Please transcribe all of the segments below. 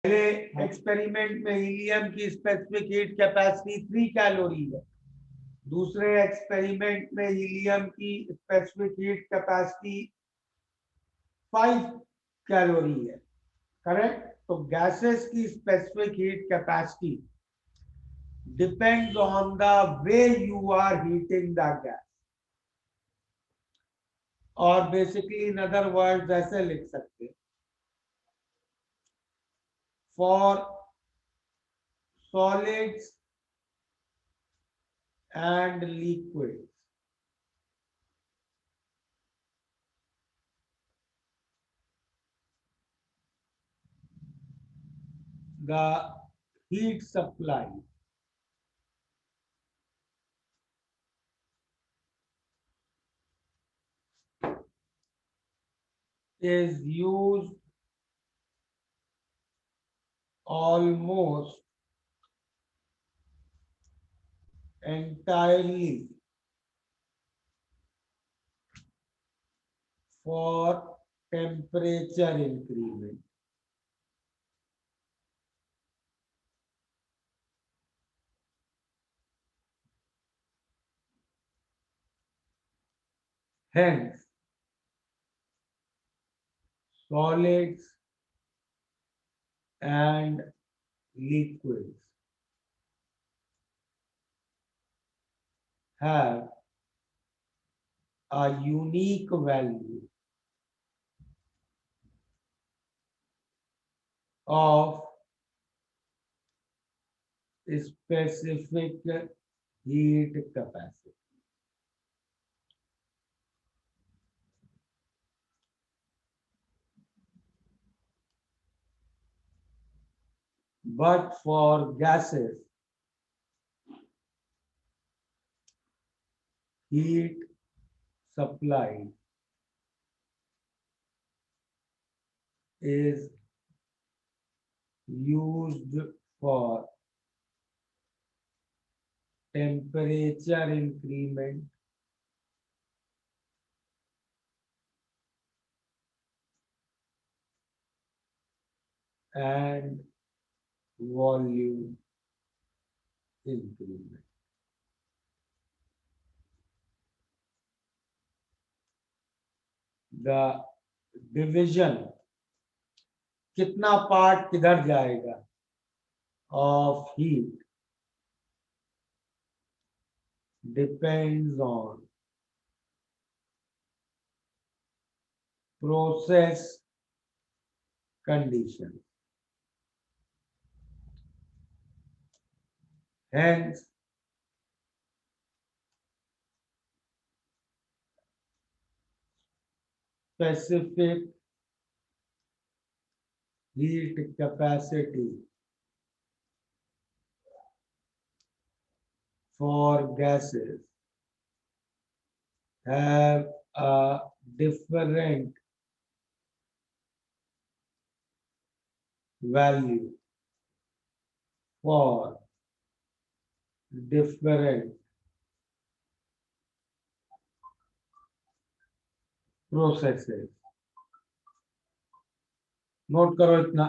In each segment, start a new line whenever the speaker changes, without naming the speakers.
पहले एक्सपेरिमेंट में हीलियम की स्पेसिफिक हीट कैपेसिटी 3 कैलोरी है, दूसरे एक्सपेरिमेंट में हीलियम की स्पेसिफिक हीट कैपेसिटी 5 कैलोरी है, करेक्ट। तो गैसेस की specific heat capacity depends on the way you are heating the gas, और बेसिकली इन अदर वर्ड्स ऐसे लिख सकते हैं, for solids and liquids, the heat supply is used almost entirely for temperature increment. Hence, solids and liquids have a unique value of specific heat capacity. But for gases, heat supply is used for temperature increment and volume increment. The division कितना part किधर जाएगा of heat depends on process conditions. Hence, specific heat capacity for gases have a different value for different processes. Note करो इतना।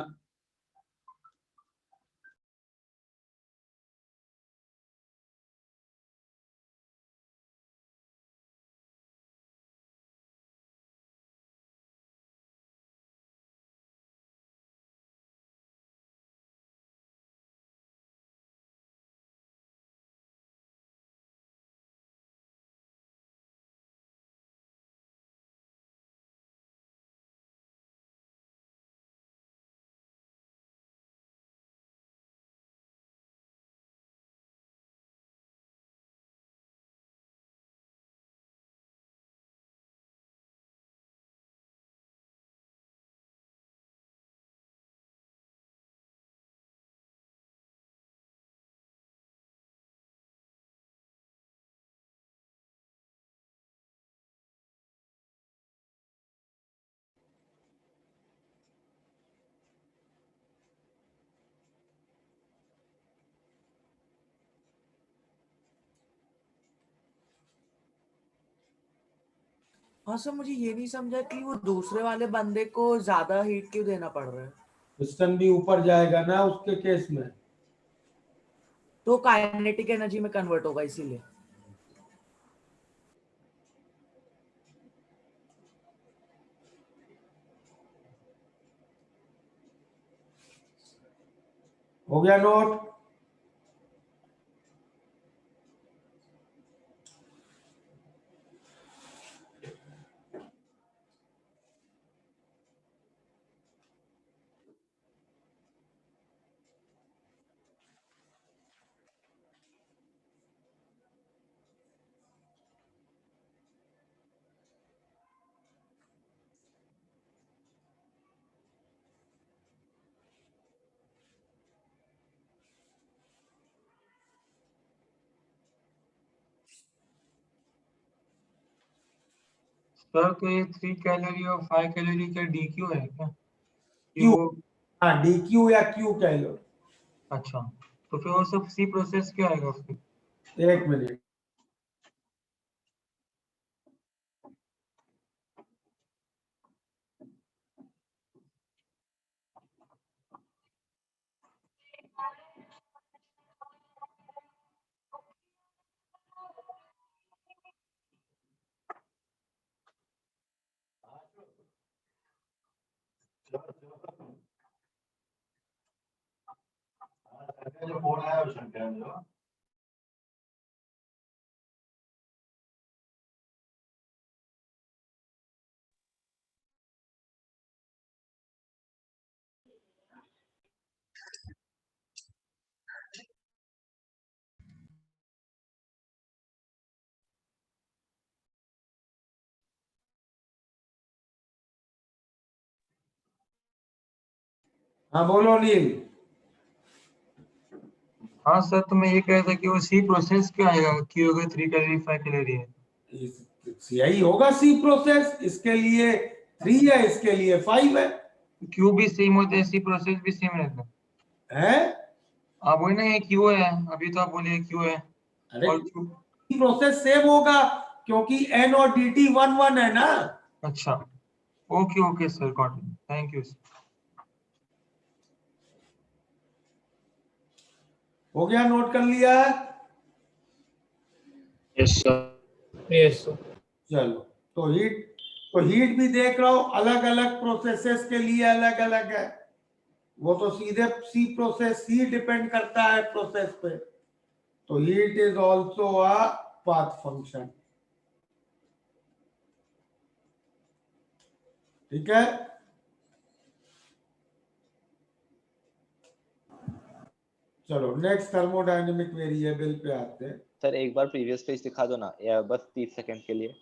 हाँ sir, मुझे ये नहीं समझा कि वो दूसरे वाले बंदे को ज्यादा हीट क्यों देना पड़ रहा है।
पिस्टन भी ऊपर जाएगा ना उसके केस में।
तो काइनेटिक एनर्जी में कन्वर्ट होगा इसीलिए।
हो गया नोट?
सर तो ये 3 कैलोरी और 5 कैलोरी का DQ है क्या? कि
क्यू,
वो
हाँ DQ या क्यू कह लो।
अच्छा, तो फिर वो सब C प्रोसेस क्या आएगा फिर?
एक मिनट, हाँ बोलो नील।
हाँ सर, तो मैं ये कह रहा था कि वो C प्रोसेस क्या आएगा कि अगर 3 कैलोरी 5 कैलोरी है?
यही होगा सी प्रोसेस, इसके लिए 3 है, इसके लिए 5 है।
Q भी सेम होता है, C प्रोसेस भी सेम रहता है।
हैं?
आप वही ना, ये Q है, अभी तो आप बोले Q है।
अरे
और
प्रोसेस सेम होगा क्योंकि एन और dt 1 1 है ना।
अच्छा, okay okay sir, got it, thank you sir.
हो गया, नोट कर लिया?
Yes sir, yes sir.
चलो, तो हीट भी देख रहा हो, अलग अलग प्रोसेसेस के लिए अलग अलग है। वो तो सीधे सी प्रोसेस ही डिपेंड करता है प्रोसेस पे। तो heat is also a path function. ठीक है, चलो नेक्स्ट थर्मोडायनेमिक वेरिएबल पे आते हैं।
सर एक बार प्रीवियस पेज दिखा दो ना, या बस 30 सेकंड के लिए।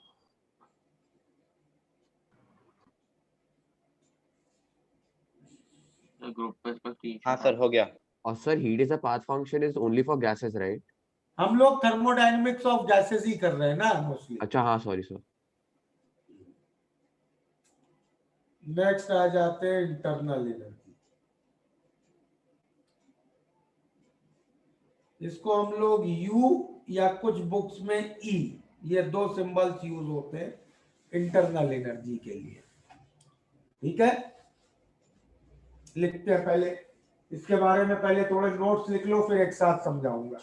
ग्रुप पे इस पर
हाँ सर, हो गया।
और sir heat is a path function is only for gases, right?
हम लोग थर्मोडायनेमिक्स ऑफ गैसेस ही कर रहे हैं ना मोस्टली।
अच्छा हाँ, सॉरी सर।
नेक्स्ट आ जाते हैं इंटरनल एनर्जी। इसको हम लोग U या कुछ बुक्स में E, ये दो सिंबल्स यूज होते हैं इंटरनल एनर्जी के लिए। ठीक है, लिखते हैं पहले इसके बारे में, पहले थोड़े नोट्स लिख लो, फिर एक साथ समझाऊंगा।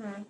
हम्म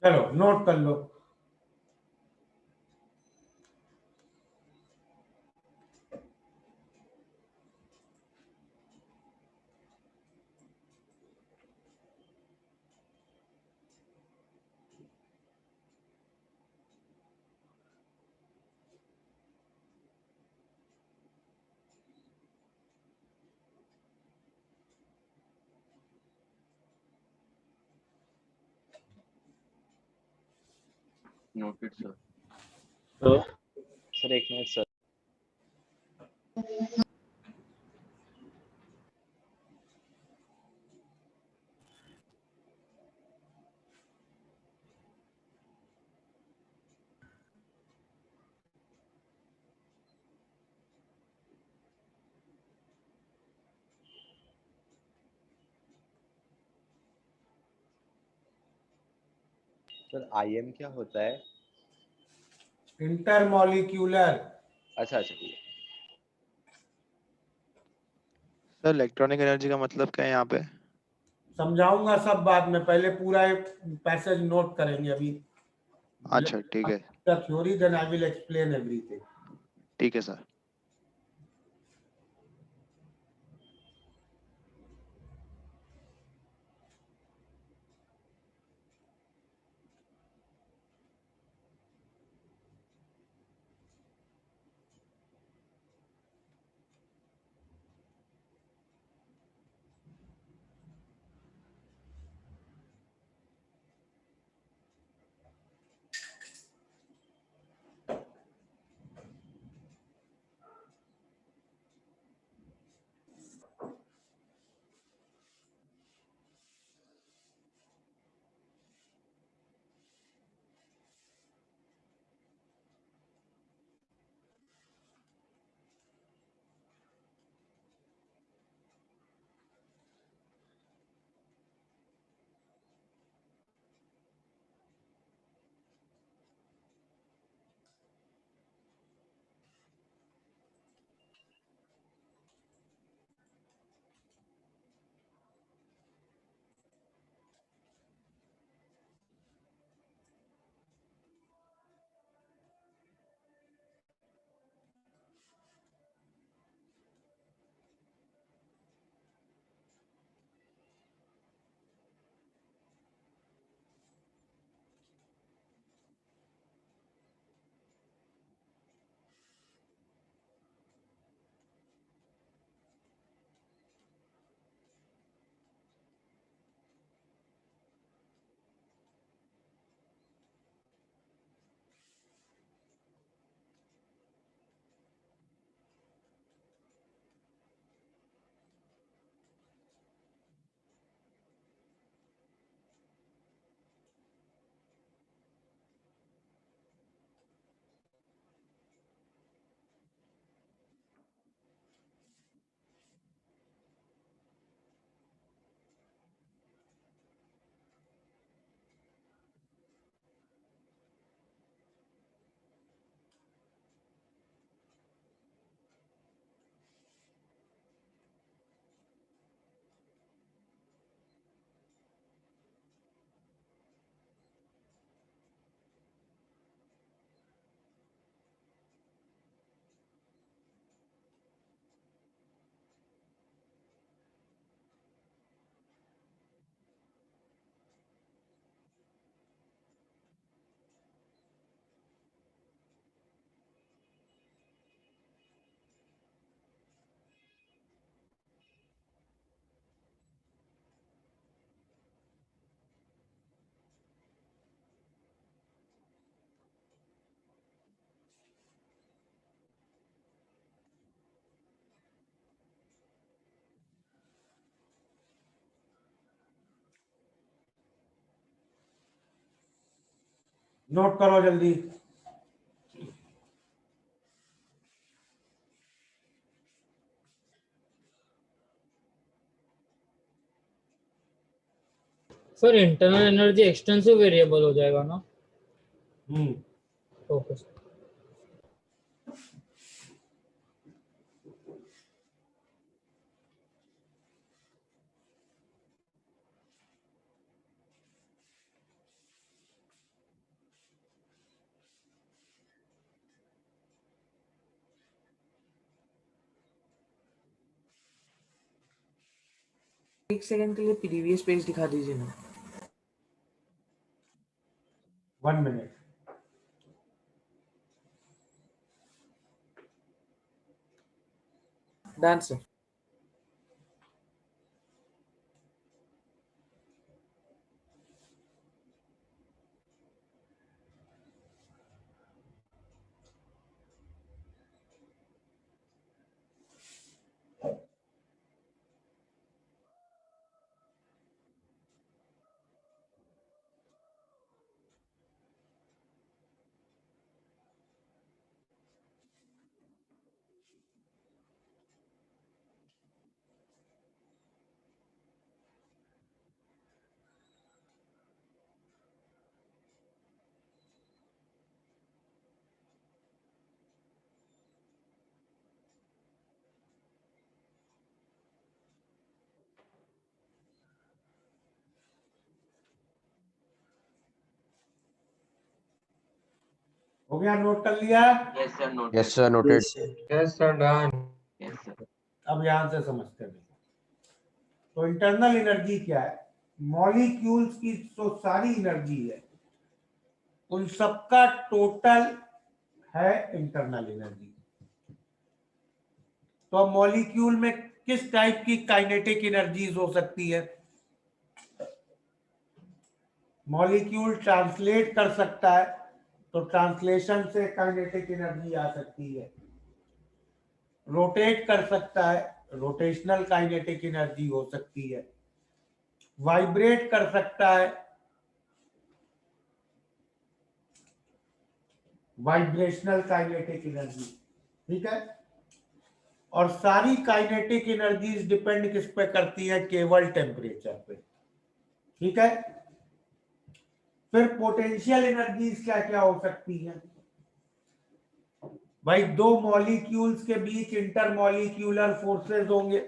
चलो नोट कर लो।
Noted, sir.
सर एक मिनट सर। सर आईएम क्या होता है?
इंटरमॉलिक्यूलर।
अच्छा अच्छा ठीक है।
सर इलेक्ट्रॉनिक एनर्जी का मतलब क्या है यहाँ पे?
समझाऊंगा सब बाद में, पहले पूरा एक पैसेज नोट करेंगे अभी।
अच्छा ठीक है,
theory then I will explain everything.
ठीक है सर।
नोट करो जल्दी।
Sir internal energy extensive variable हो जाएगा ना? Okay sir.
एक सेकंड के लिए प्रीवियस पेज दिखा दीजिए ना।
1 मिनट।
Done sir.
हो गया, नोट कर लिया?
Yes sir, noted.
Yes, sir. Noted.
Yes, sir.
Yes, sir, done.
Yes sir.
अब यहां से समझते हैं। तो इंटरनल एनर्जी क्या है? मॉलिक्यूल्स की जो सारी एनर्जी है उन सबका टोटल है इंटरनल एनर्जी। तो अब मॉलिक्यूल में किस टाइप की काइनेटिक एनर्जीज हो सकती है? मॉलिक्यूल ट्रांसलेट कर सकता है, तो ट्रांसलेशन से काइनेटिक एनर्जी आ सकती है। रोटेट कर सकता है, रोटेशनल काइनेटिक एनर्जी हो सकती है। वाइब्रेट कर सकता है, वाइब्रेशनल काइनेटिक एनर्जी। ठीक है। और सारी काइनेटिक एनर्जीज डिपेंड किस पे करती है? केवल टेम्परेचर पे। ठीक है। फिर पोटेंशियल एनर्जीज क्या क्या हो सकती है? भाई दो मॉलिक्यूल्स के बीच इंटरमॉलिक्यूलर फोर्सेस होंगे,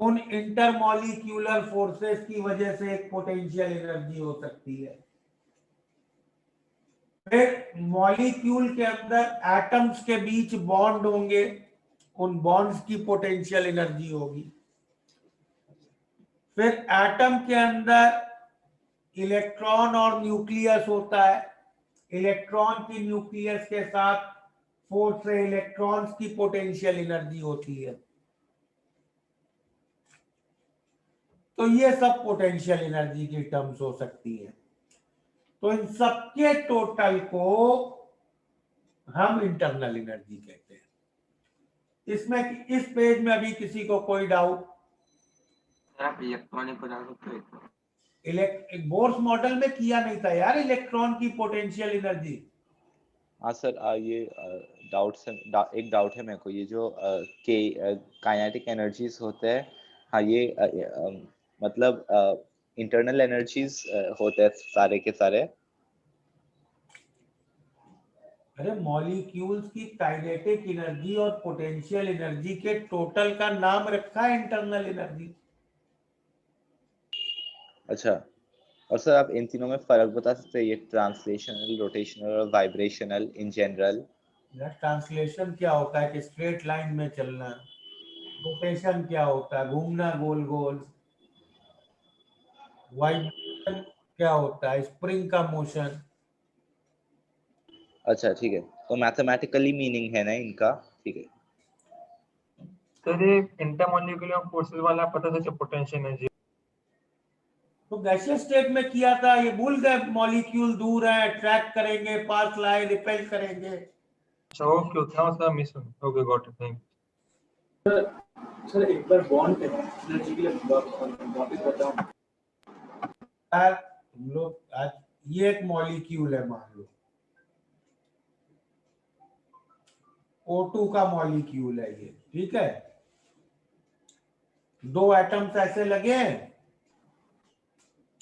उन इंटरमॉलिक्यूलर फोर्सेस की वजह से एक पोटेंशियल एनर्जी हो सकती है। फिर मॉलिक्यूल के अंदर एटम्स के बीच बॉन्ड होंगे, उन बॉन्ड्स की पोटेंशियल एनर्जी होगी। फिर एटम के अंदर इलेक्ट्रॉन और न्यूक्लियस होता है, इलेक्ट्रॉन की न्यूक्लियस के साथ फोर्स से इलेक्ट्रॉन्स की पोटेंशियल एनर्जी होती है। तो ये सब पोटेंशियल एनर्जी की टर्म्स हो सकती है। तो इन सबके टोटल को हम इंटरनल एनर्जी कहते हैं। इसमें इस पेज में अभी किसी को कोई डाउट?
आप इलेक्ट्रॉनिक बता सकते हो?
बोर्स मॉडल में किया नहीं था यार इलेक्ट्रॉन की पोटेंशियल एनर्जी।
हाँ सर, ये एक डाउट है मेरे को, ये जो काइनेटिक एनर्जीज होते हैं, हाँ ये मतलब इंटरनल एनर्जीज होते हैं सारे के सारे?
अरे मॉलिक्यूल्स की काइनेटिक एनर्जी और पोटेंशियल एनर्जी के टोटल का नाम रखा है इंटरनल एनर्जी।
अच्छा, और सर आप इन तीनों में फर्क बता सकते हैं? ये ट्रांसलेशनल, रोटेशनल और वाइब्रेशनल इन जनरल।
ट्रांसलेशन क्या होता है कि स्ट्रेट लाइन में चलना। रोटेशन क्या होता है? घूमना गोल गोल। वाइब्रेशन क्या होता है? स्प्रिंग का मोशन।
अच्छा ठीक है, तो मैथमेटिकली मीनिंग है ना इनका? ठीक है।
सर ये इंटरमॉलिक्यूलर फोर्सेस वाला पता था जो पोटेंशियल एनर्जी।
तो गैसियस स्टेट में किया था, ये भूल गए? मॉलिक्यूल दूर है, अट्रैक्ट करेंगे, पास लाए, रिपेल करेंगे।
अच्छा ओके ओके, हाँ sir miss okay got it, thank
sir एक बार बॉन्ड एनर्जी के लिए वापस बताऊं।
यार तुम लोग आज ये एक मॉलिक्यूल है, मान लो O2 का मॉलिक्यूल है ये, ठीक है। दो एटम्स ऐसे लगे हैं,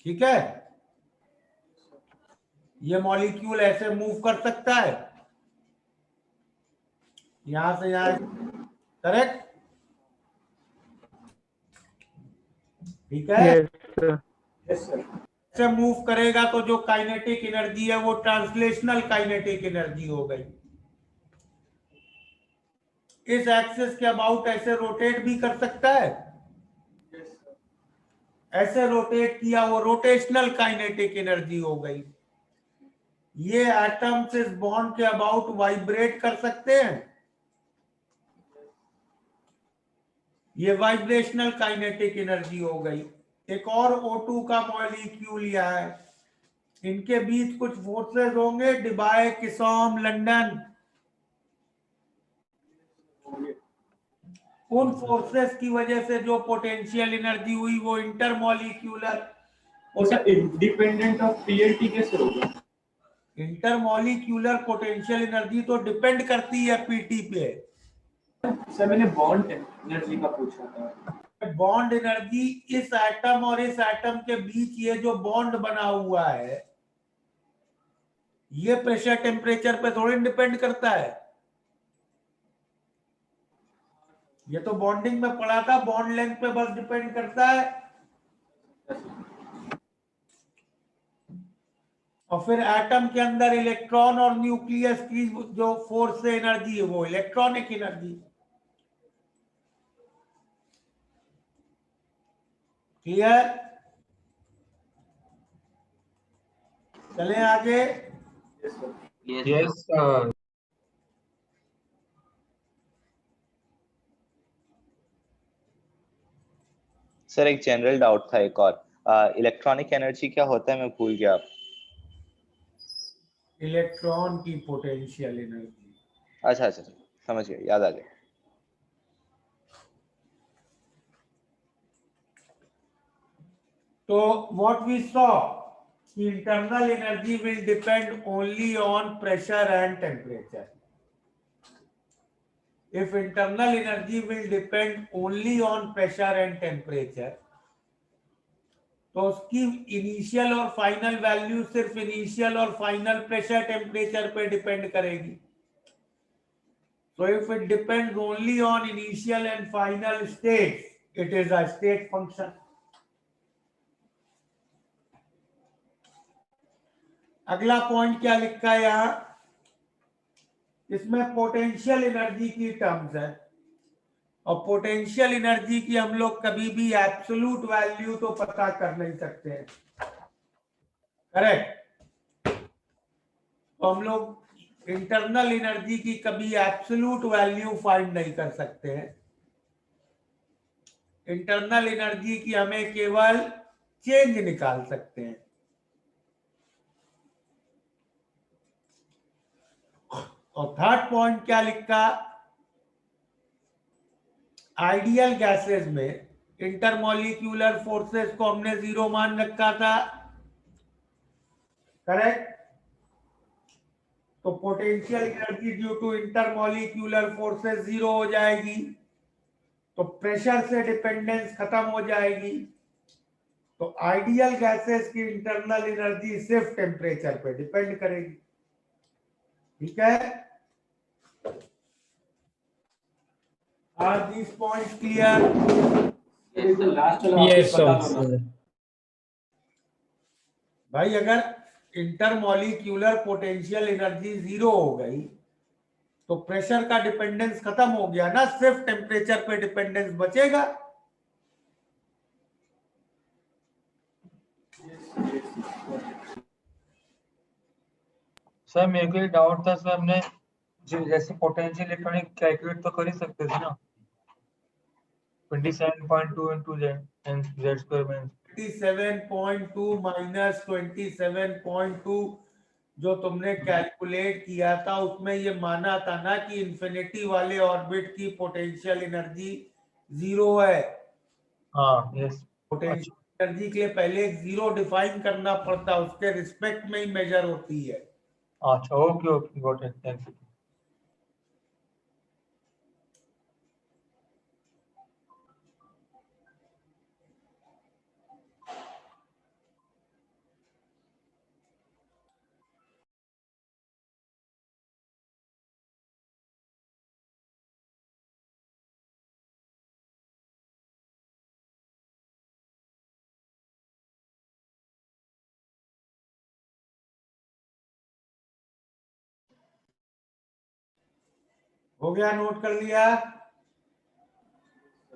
ठीक है। ये मॉलिक्यूल ऐसे मूव कर सकता है यहां से यहां, करेक्ट, ठीक है। ऐसे मूव करेगा तो जो काइनेटिक एनर्जी है वो ट्रांसलेशनल काइनेटिक एनर्जी हो गई। इस एक्सिस के अबाउट ऐसे रोटेट भी कर सकता है, ऐसे रोटेट किया वो रोटेशनल काइनेटिक एनर्जी हो गई। ये एटम्स इस बॉन्ड के अबाउट वाइब्रेट कर सकते हैं, ये वाइब्रेशनल काइनेटिक एनर्जी हो गई। एक और O2 का मॉलिक्यूल यह है, इनके बीच कुछ फोर्सेस होंगे, डिबाय, किसॉम, लंदन। उन फोर्सेस की वजह से जो पोटेंशियल एनर्जी हुई वो इंटरमॉलिक्यूलर,
इंडिपेंडेंट ऑफ पीएलटी कैसे होगा?
इंटरमॉलिक्यूलर पोटेंशियल एनर्जी तो डिपेंड करती है पीटी पे।
सर मैंने बॉन्ड एनर्जी का पूछा था।
बॉन्ड एनर्जी इस एटम और इस एटम के बीच ये जो बॉन्ड बना हुआ है ये प्रेशर टेम्परेचर पे थोड़ी डिपेंड करता है। ये तो बॉन्डिंग में पढ़ा था, बॉन्ड लेंथ पे बस डिपेंड करता है। और फिर एटम के अंदर इलेक्ट्रॉन और न्यूक्लियस की जो फोर्स से एनर्जी है वो इलेक्ट्रॉनिक एनर्जी। क्लियर? चलें आगे।
Yes sir.
सर एक जनरल डाउट था एक और, इलेक्ट्रॉनिक एनर्जी क्या होता है, मैं भूल गया।
इलेक्ट्रॉन की पोटेंशियल एनर्जी।
अच्छा अच्छा अच्छा, समझ गया, याद आ गया।
तो what we saw, internal energy will depend only on pressure and temperature. If internal energy will depend only on pressure and temperature, तो उसकी इनिशियल और फाइनल वैल्यू सिर्फ इनिशियल और फाइनल प्रेशर टेम्परेचर पे डिपेंड करेगी। So if it depends only on initial and final states, it is a state function. अगला point क्या लिखा है यहां, इसमें पोटेंशियल एनर्जी की टर्म्स है, और पोटेंशियल एनर्जी की हम लोग कभी भी एब्सोल्यूट वैल्यू तो पता कर नहीं सकते हैं, करेक्ट। तो हम लोग इंटरनल एनर्जी की कभी एब्सोल्यूट वैल्यू फाइंड नहीं कर सकते हैं। इंटरनल एनर्जी की हमें केवल चेंज निकाल सकते हैं। और थर्ड पॉइंट क्या लिखा, आइडियल गैसेस में इंटरमॉलिक्यूलर फोर्सेस को हमने जीरो मान रखा था, करेक्ट। तो potential energy due to intermolecular forces zero हो जाएगी, तो प्रेशर से डिपेंडेंस खत्म हो जाएगी। तो आइडियल गैसेस की इंटरनल एनर्जी सिर्फ टेम्परेचर पे डिपेंड करेगी, ठीक है। Are these points clear?
Yes, sir.
भाई अगर इंटरमॉलिक्यूलर पोटेंशियल एनर्जी जीरो हो गई तो प्रेशर का डिपेंडेंस खत्म हो गया ना, सिर्फ टेम्परेचर पे डिपेंडेंस बचेगा।
सर मेरे को एक डाउट था सर, हमने जो जैसे पोटेंशियल इलेक्ट्रॉनिक कैलकुलेट तो कर ही सकते थे ना, 27.2 into z and z square means
27.2 minus 27.2 जो तुमने कैलकुलेट किया था उसमें ये माना था ना कि इंफिनिटी वाले ऑर्बिट की पोटेंशियल एनर्जी जीरो है।
हाँ यस।
पोटेंशियल एनर्जी के लिए पहले एक जीरो डिफाइन करना पड़ता है, उसके रिस्पेक्ट में ही मेजर होती है।
अच्छा, okay okay, got it, thank you.
हो गया, नोट कर लिया?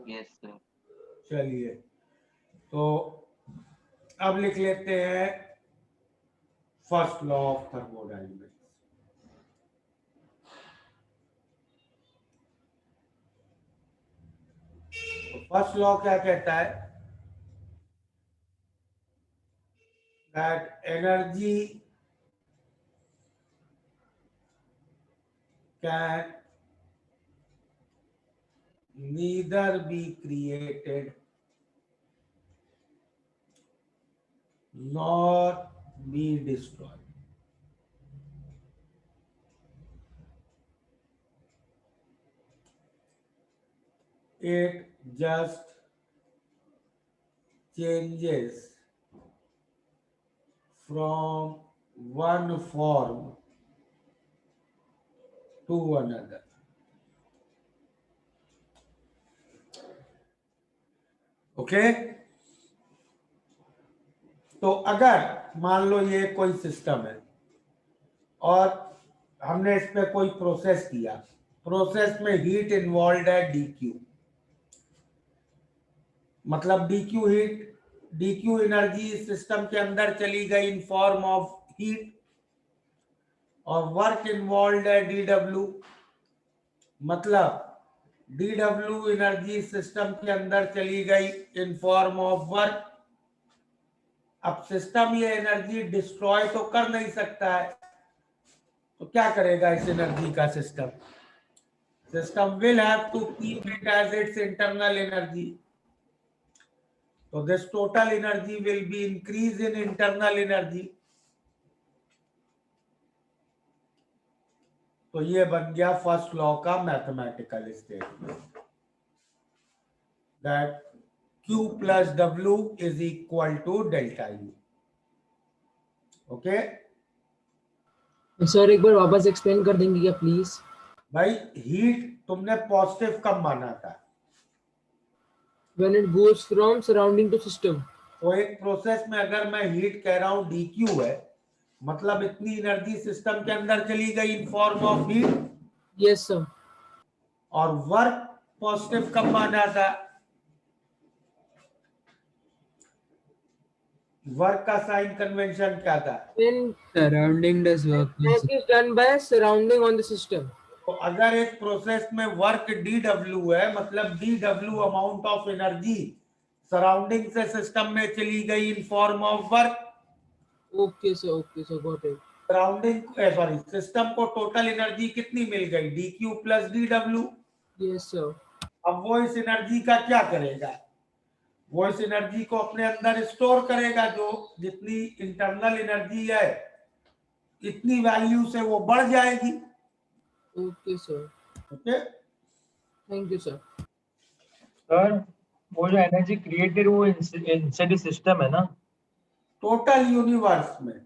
Yes sir.
चलिए, तो अब लिख लेते हैं first law of thermodynamics. First law क्या कहता है? That energy can neither be created nor be destroyed. It just changes from one form to another. Okay? तो अगर मान लो ये कोई सिस्टम है और हमने इस पे कोई प्रोसेस किया, प्रोसेस में हीट इन्वॉल्व है dq, मतलब dq heat, dq energy system के अंदर चली गई इन फॉर्म ऑफ हीट, और वर्क इन्वॉल्व है dw, मतलब dw एनर्जी सिस्टम के अंदर चली गई इन फॉर्म ऑफ वर्क। अब सिस्टम ये एनर्जी डिस्ट्रॉय तो कर नहीं सकता है, तो क्या करेगा इस एनर्जी का system? System will have to keep it as its internal energy, तो this total energy will be increase in internal energy. तो ये बन गया फर्स्ट लॉ का mathematical statement, that Q plus W is equal to delta U. Okay?
Sir एक बार वापस explain कर देंगे क्या प्लीज?
भाई हीट तुमने पॉजिटिव कब माना था?
When it goes from surrounding to system.
तो एक प्रोसेस में अगर मैं हीट कह रहा हूं dq है, मतलब इतनी एनर्जी सिस्टम के अंदर चली गई in form of heat.
Yes sir.
और वर्क पॉजिटिव कब माना था? वर्क का साइन कन्वेंशन क्या था?
When
Surrounding does work.
work is done by surrounding on the system.
तो अगर एक प्रोसेस में वर्क dw है, मतलब dw amount of energy surrounding से सिस्टम में चली गई in form of work.
Okay sir, got it.
Surrounding sorry system को टोटल एनर्जी कितनी मिल गई? dq plus dw।
Yes sir.
अब वो इस एनर्जी का क्या करेगा? वो इस एनर्जी को अपने अंदर स्टोर करेगा, जो जितनी इंटरनल एनर्जी है इतनी वैल्यू से वो बढ़ जाएगी।
Okay sir.
Okay,
thank you sir.
Sir वो जो एनर्जी क्रिएटेड वो इनसाइड सिस्टम है ना?
टोटल यूनिवर्स में,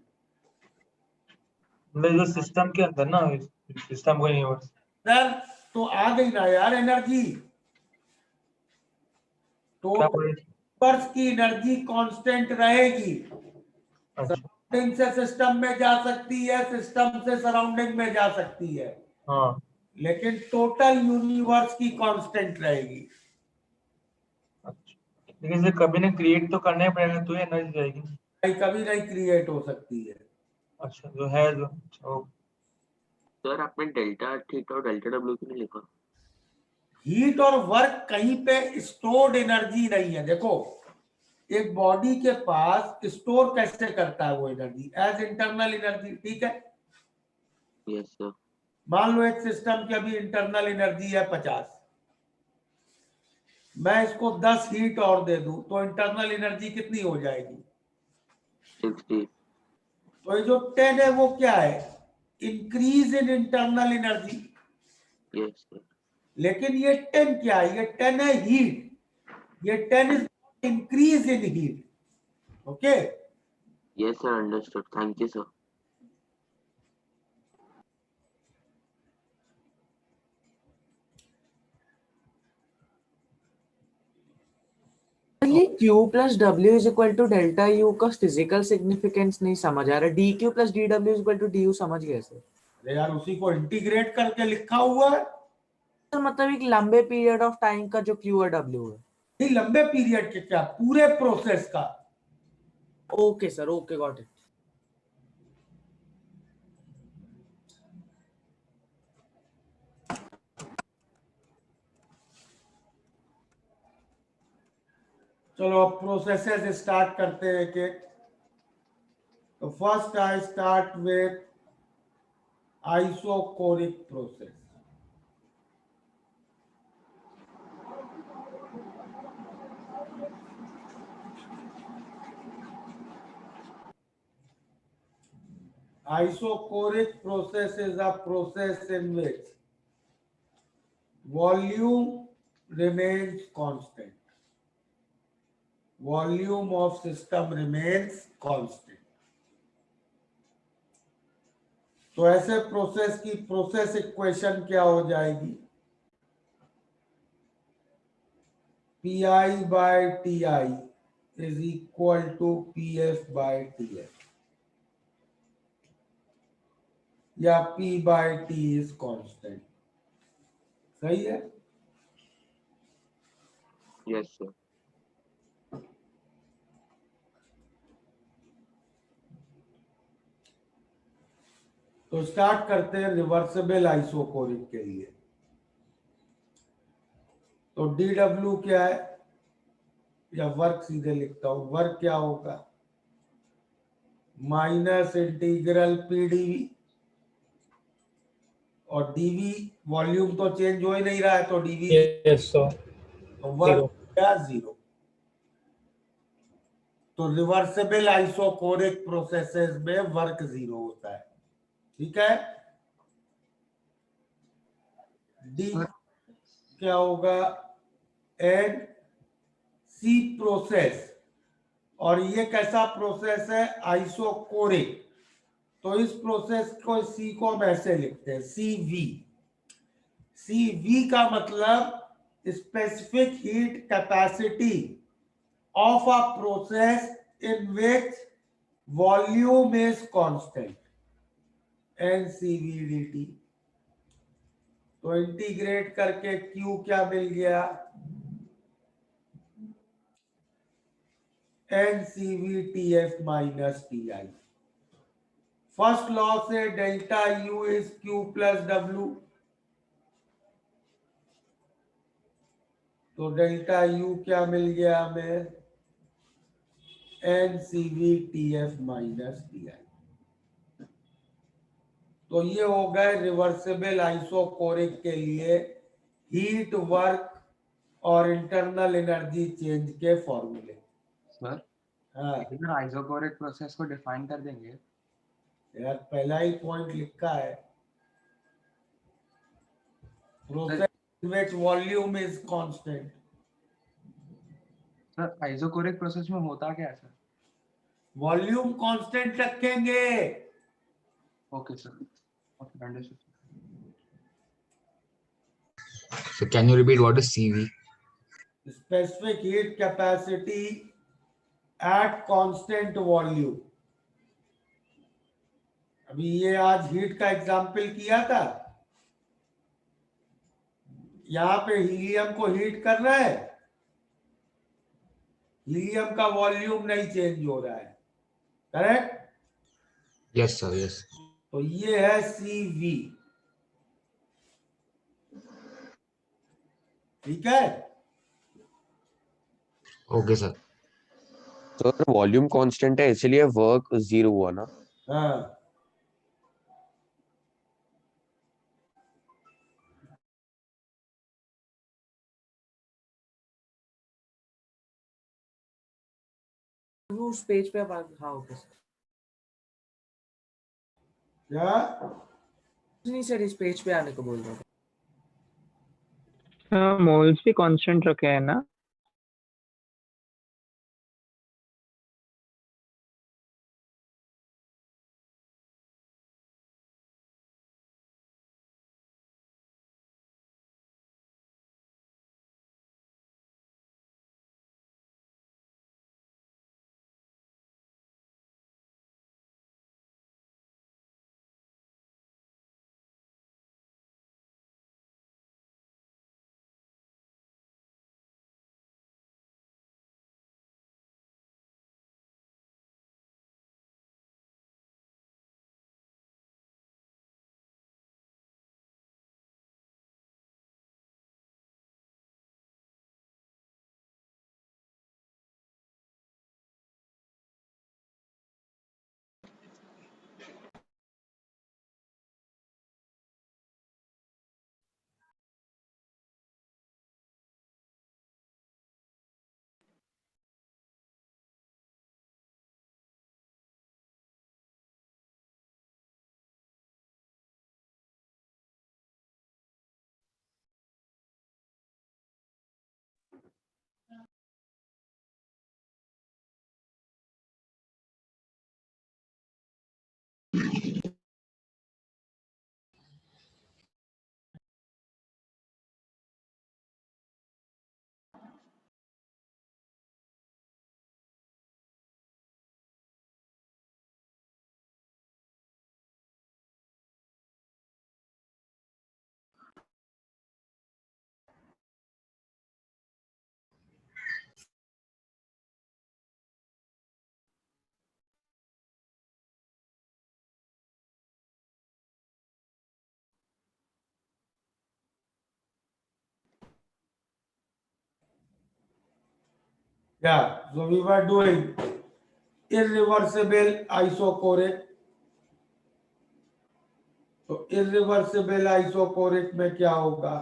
मतलब जो सिस्टम के अंदर ना, सिस्टम का यूनिवर्स।
सर तो आ गई ना यार एनर्जी।
क्या
टोटल
बोले?
यूनिवर्स की एनर्जी कांस्टेंट रहेगी।
अच्छा,
सराउंडिंग से सिस्टम में जा सकती है, सिस्टम से सराउंडिंग में जा सकती है,
हाँ।
लेकिन टोटल यूनिवर्स की कांस्टेंट रहेगी।
अच्छा, लेकिन इसे कभी ना क्रिएट तो करना ही पड़ेगा, तो एनर्जी जाएगी।
भाई कभी नहीं क्रिएट हो सकती है।
अच्छा, जो है जो
सर आपने डेल्टा थीटा और डेल्टा डब्ल्यू क्यों नहीं लिखा?
हीट और वर्क कहीं पे स्टोर्ड एनर्जी नहीं है। देखो एक बॉडी के पास स्टोर कैसे करता है वो एनर्जी? एज इंटरनल एनर्जी, ठीक है?
Yes sir.
मान लो एक सिस्टम की अभी इंटरनल एनर्जी है 50, मैं इसको 10 हीट और दे दूं तो इंटरनल एनर्जी कितनी हो जाएगी?
60।
तो ये जो 10 है वो क्या है? Increase in internal energy.
Yes sir.
लेकिन ये 10 क्या है? ये 10 है हीट। ये 10 is increase in heat. Okay,
yes sir, understood, thank you sir.
ये Q plus W is equal to delta U का फिजिकल सिग्निफिकेंस नहीं समझ आ रहा। dQ plus dW is equal to du समझ गए सर।
अरे यार उसी को इंटीग्रेट करके लिखा हुआ है।
तो मतलब एक लंबे पीरियड ऑफ टाइम का जो Q और W है।
नहीं, लंबे पीरियड के क्या, पूरे प्रोसेस का।
Okay sir, okay, got it.
चलो अब प्रोसेसेस स्टार्ट करते हैं एक एक। तो first I start with isochoric process. Isochoric process is a process in which volume remains constant. Volume of system remains constant. तो ऐसे प्रोसेस की प्रोसेस इक्वेशन क्या हो जाएगी? Pi by Ti is equal to Pf by Tf. या P by T is constant. सही है?
Yes sir.
तो स्टार्ट करते हैं रिवर्सिबल आइसोकोरिक के लिए। तो dW क्या है? या वर्क सीधे लिखता हूं, वर्क क्या होगा? माइनस इंटीग्रल PdV, और dV वॉल्यूम तो चेंज हो ही नहीं रहा है तो dV
यस सर।
तो वर्क क्या? 0। तो रिवर्सिबल आइसोकोरिक प्रोसेसेस में वर्क 0 होता है। ठीक है? डी क्या होगा? N C process. और ये कैसा प्रोसेस है? आइसोकोरिक। तो इस प्रोसेस को सी को हम ऐसे लिखते हैं, CV। CV का मतलब specific heat capacity of a process in which volume is constant, NCV/dt। तो इंटीग्रेट करके Q क्या मिल गया? NCV/TF minus TI। First law से delta U is Q plus W। तो डेल्टा U क्या मिल गया हमें? NCV/TF minus TI। तो ये हो गए रिवर्सिबल आइसोकोरिक के लिए हीट, वर्क और इंटरनल एनर्जी चेंज के फॉर्मूले।
सर,
हाँ
इधर आइसोकोरिक प्रोसेस को डिफाइन कर देंगे।
यार, पहला ही पॉइंट लिखा है, process in which volume is constant.
Sir, isochoric process में होता क्या है सर?
वॉल्यूम कांस्टेंट रखेंगे।
Okay sir, okay, understood.
So can you repeat what is CV?
Specific heat capacity at constant volume. अभी ये आज हीट का एग्जाम्पल किया था। यहां पे हीलियम को हीट कर रहा है, हीलियम का वॉल्यूम नहीं चेंज हो रहा है। करेक्ट?
Yes sir, yes.
तो ये है CV। ठीक है?
Okay sir.
Sir volume constant है इसलिए वर्क 0 हुआ ना?
हाँ
वो उस पेज पे आप हाँ ओके सर।
क्या
नहीं सर, इस पेज पे आने को बोल रहा था।
मोल्स भी कांस्टेंट रखे हैं ना?
Yeah, so we were doing irreversible isochoric. तो irreversible isochoric में क्या होगा?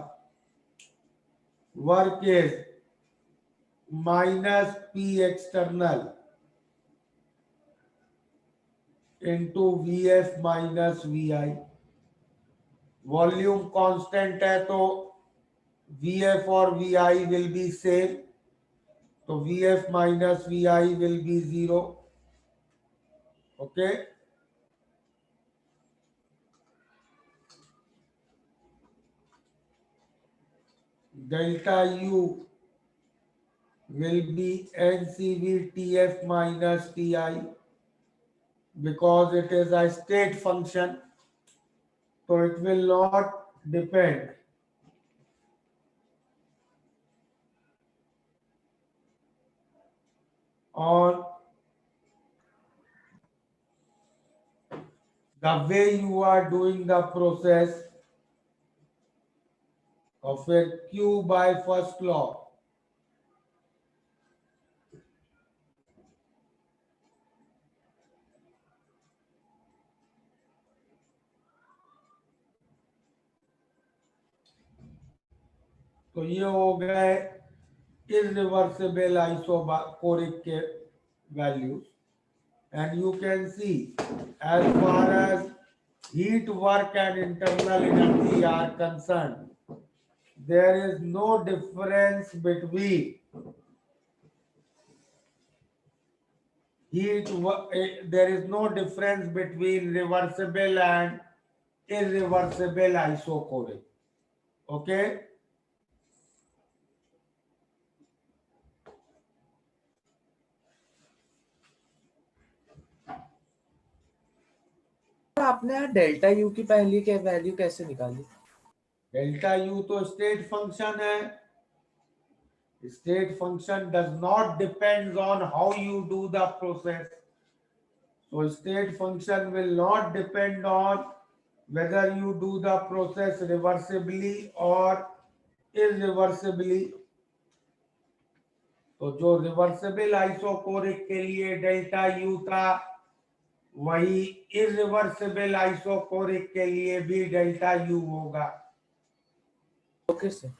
Work is minus P external into V F minus V I. Volume constant है तो वी एफ और V I will be same, तो V F minus V I will be 0। Okay, delta U will be NCV minus TI because it is a state function, so it will not depend on the way you are doing the process of a Q by first law. तो ये हो गए irreversible isochoric के values, and you can see as far as heat work and internal energy are concerned, there is no difference between there is no difference between reversible and irreversible isochoric. Okay,
आपने delta U की पहली के value कैसे निकाली?
Delta U तो state function है. State function does not depend on how you do the process. So state function will not depend on whether you do the process reversibly or irreversibly. तो जो reversible isochoric के लिए delta U था, वही irreversible isochoric के लिए भी delta U होगा.
Okay sir.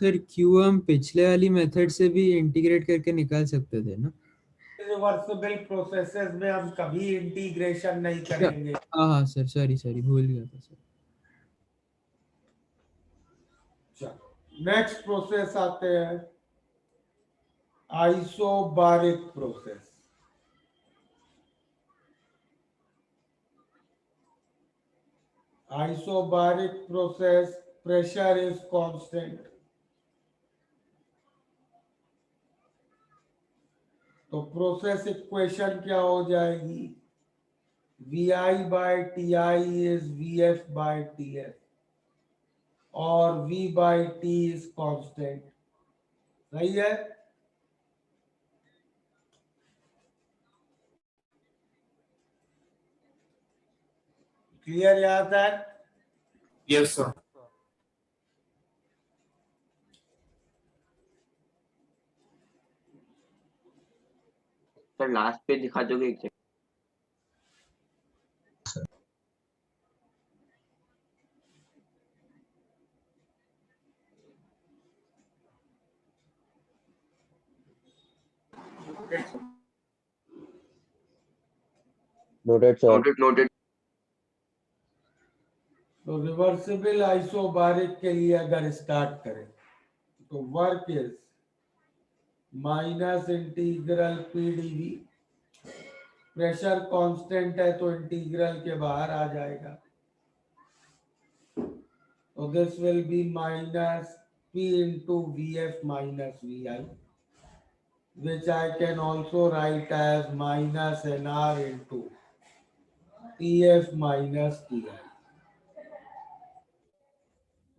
सर क्यू हम पिछले वाली मेथड से भी इंटीग्रेट करके निकाल सकते थे ना?
रिवर्सिबल प्रोसेसेस में हम कभी इंटीग्रेशन नहीं करेंगे।
हाँ हाँ सर, सॉरी भूल गया था सर।
नेक्स्ट प्रोसेस आते हैं isobaric process. Isobaric process, pressure is constant. तो प्रोसेस इक्वेशन क्या हो जाएगी? VI by TI is VF by TF और V by T is constant. सही है? क्लियर यहाँ तक?
Yes sir.
सर लास्ट पे दिखा दोगे एक सेकंड?
Noted, sir.
नोटेड।
तो रिवर्सिबल आइसोबारिक के लिए अगर स्टार्ट करें तो work is minus integral PDV. Pressure constant है तो इंटीग्रल के बाहर आ जाएगा। तो this will be minus P into VF minus VI, which I can also write as minus NR into TF minus TI।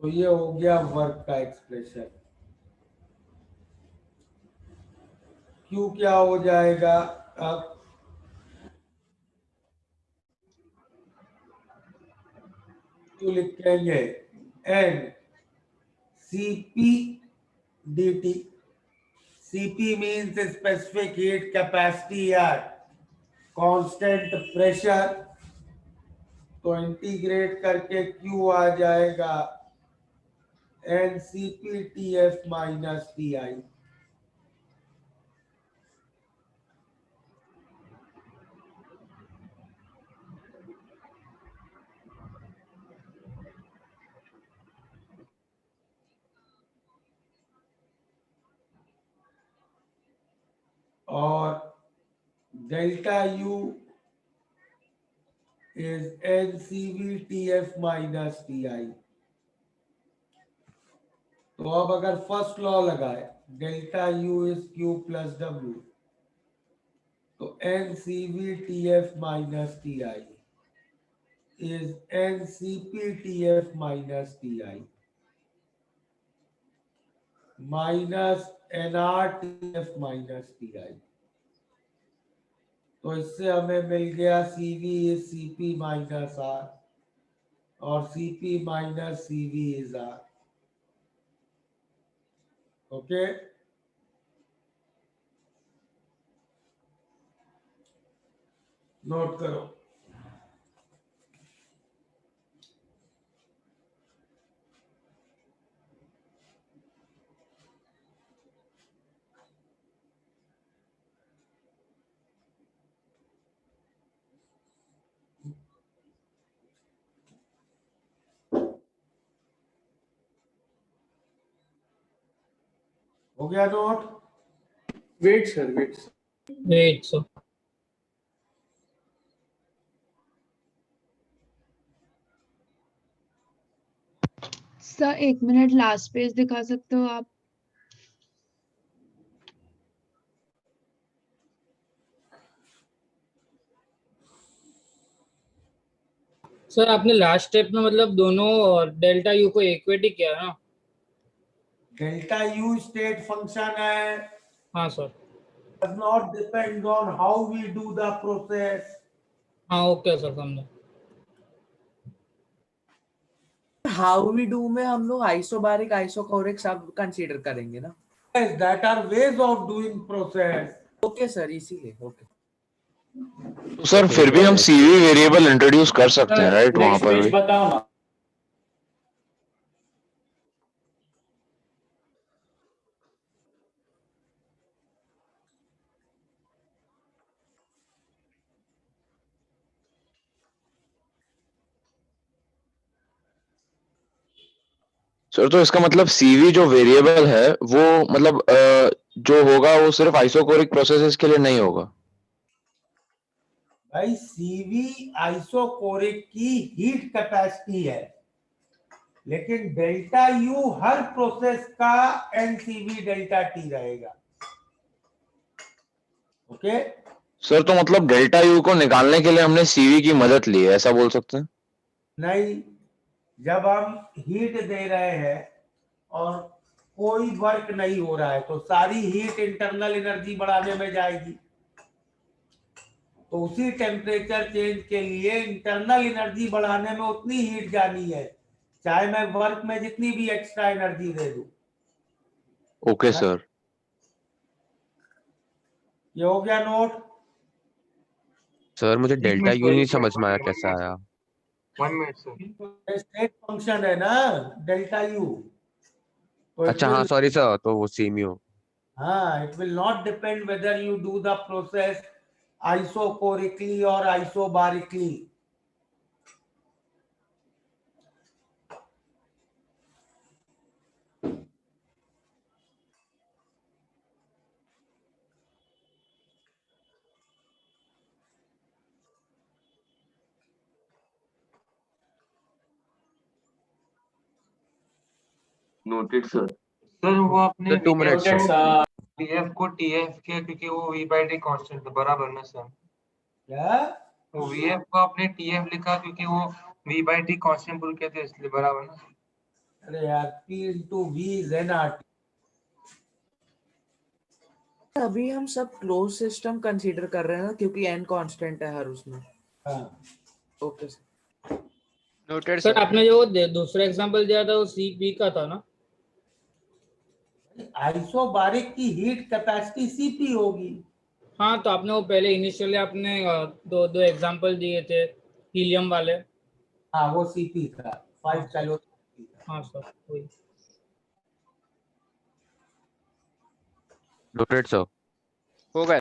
तो ये हो गया वर्क का एक्सप्रेशन। Q क्या हो जाएगा? अब Q लिखेंगे N CP dt। CP means specific heat capacity at constant pressure। तो इंटीग्रेट करके Q आ जाएगा NCP TF minus TI। और delta U is NCV TF minus TI। तो अब अगर फर्स्ट लॉ लगाए delta U is Q plus W, तो NCV TF minus TI is NCP TF minus TI minus NR TF minus TI। तो इससे हमें मिल गया CV is CP minus R और CP minus CV is R। Okay, note करो। हो गया नोट?
Wait sir, wait.
Sir
sir 1 minute last page दिखा सकते हो आप?
सर आपने लास्ट स्टेप में मतलब दोनों डेल्टा यू को इक्वेट किया ना?
डेल्टा U स्टेट फंक्शन है।
हाँ sir.
does not depend on how we do the process।
हाँ ओके सर, समझा।
हाउ वी डू में हम लोग आइसोबारिक आइसोकोरिक सब कंसीडर करेंगे ना?
Yes, that are ways of doing process।
Okay sir, इसीलिए ओके।
तो सर फिर भी हम CV वेरिएबल इंट्रोड्यूस कर सकते हैं राइट वहां
नेक्स्ट
पर
पेज
भी?
बताओ ना।
सर तो इसका मतलब सीवी जो वेरिएबल है वो मतलब जो होगा वो सिर्फ आइसोकोरिक प्रोसेसेस के लिए नहीं होगा।
भाई सीवी आइसोकोरिक की हीट कैपेसिटी है, लेकिन डेल्टा यू हर प्रोसेस का एनसीवी डेल्टा टी रहेगा। ओके
सर तो मतलब डेल्टा यू को निकालने के लिए हमने सीवी की मदद ली है, ऐसा बोल सकते हैं?
नहीं, जब हम हीट दे रहे हैं और कोई वर्क नहीं हो रहा है तो सारी हीट इंटरनल एनर्जी बढ़ाने में जाएगी, तो उसी टेम्परेचर चेंज के लिए इंटरनल एनर्जी बढ़ाने में उतनी हीट जानी है, चाहे मैं वर्क में जितनी भी एक्स्ट्रा एनर्जी दे दूं।
Okay sir.
ये हो गया नोट।
सर मुझे डेल्टा यू नहीं समझ में आया,
1
कैसा
मिनट
आया?
1 मिनट सर।
स्टेट फंक्शन है ना डेल्टा यू, तो
अच्छा हाँ सॉरी सर, तो वो सेम ही हो।
it will not depend whether you do the process isochorically or isobarically.
Noted sir.
Sir वो अपने
sir 2 minute
Noted,
sir.
sir.
TF को टीएफ के क्योंकि वो वी बाई टी कॉन्स्टेंट है, बराबर ना सर?
क्या?
वो वीएफ को आपने टीएफ लिखा क्योंकि वो वी बाई टी कॉन्स्टेंट पुल कहते हैं, इसलिए बराबर ना?
अरे यार P into V is nRT।
अभी हम सब क्लोज सिस्टम कंसीडर कर रहे हैं ना, क्योंकि n कांस्टेंट है हर उसमें।
हाँ
ओके सर।
Noted sir. आपने जो दूसरा एग्जांपल दिया था वो सीपी का था ना?
आइसोबारिक की हीट कैपेसिटी सीपी होगी।
हाँ, तो आपने वो पहले इनिशियली आपने दो दो एग्जांपल दिए थे हीलियम वाले।
हाँ वो सीपी था 5 कैलोरी।
हाँ सर वही।
Noted sir.
हो गया।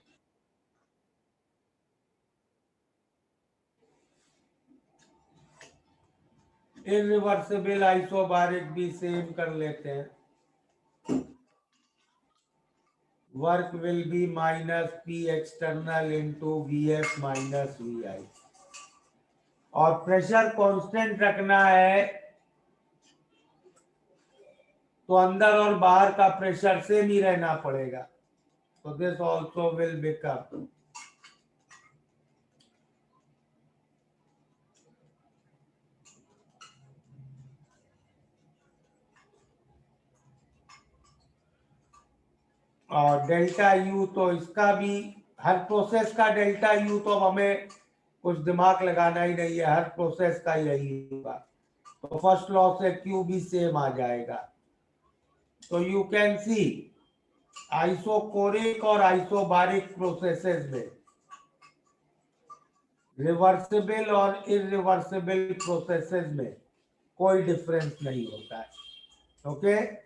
इरिवर्सिबल आइसोबारिक भी सेम कर लेते हैं। Work will be minus P external into V F minus V I, और प्रेशर कांस्टेंट रखना है तो अंदर और बाहर का प्रेशर सेम ही रहना पड़ेगा, तो दिस ऑल्सो विल बिकम और डेल्टा यू, तो इसका भी हर प्रोसेस का डेल्टा यू, तो अब हमें कुछ दिमाग लगाना ही नहीं है, हर प्रोसेस का यही होगा, तो फर्स्ट लॉ से क्यू भी सेम आ जाएगा। तो यू कैन सी आइसोकोरिक और आइसोबारिक प्रोसेसेस में रिवर्सिबल और इरिवर्सिबल प्रोसेसेस में कोई डिफरेंस नहीं होता है। ओके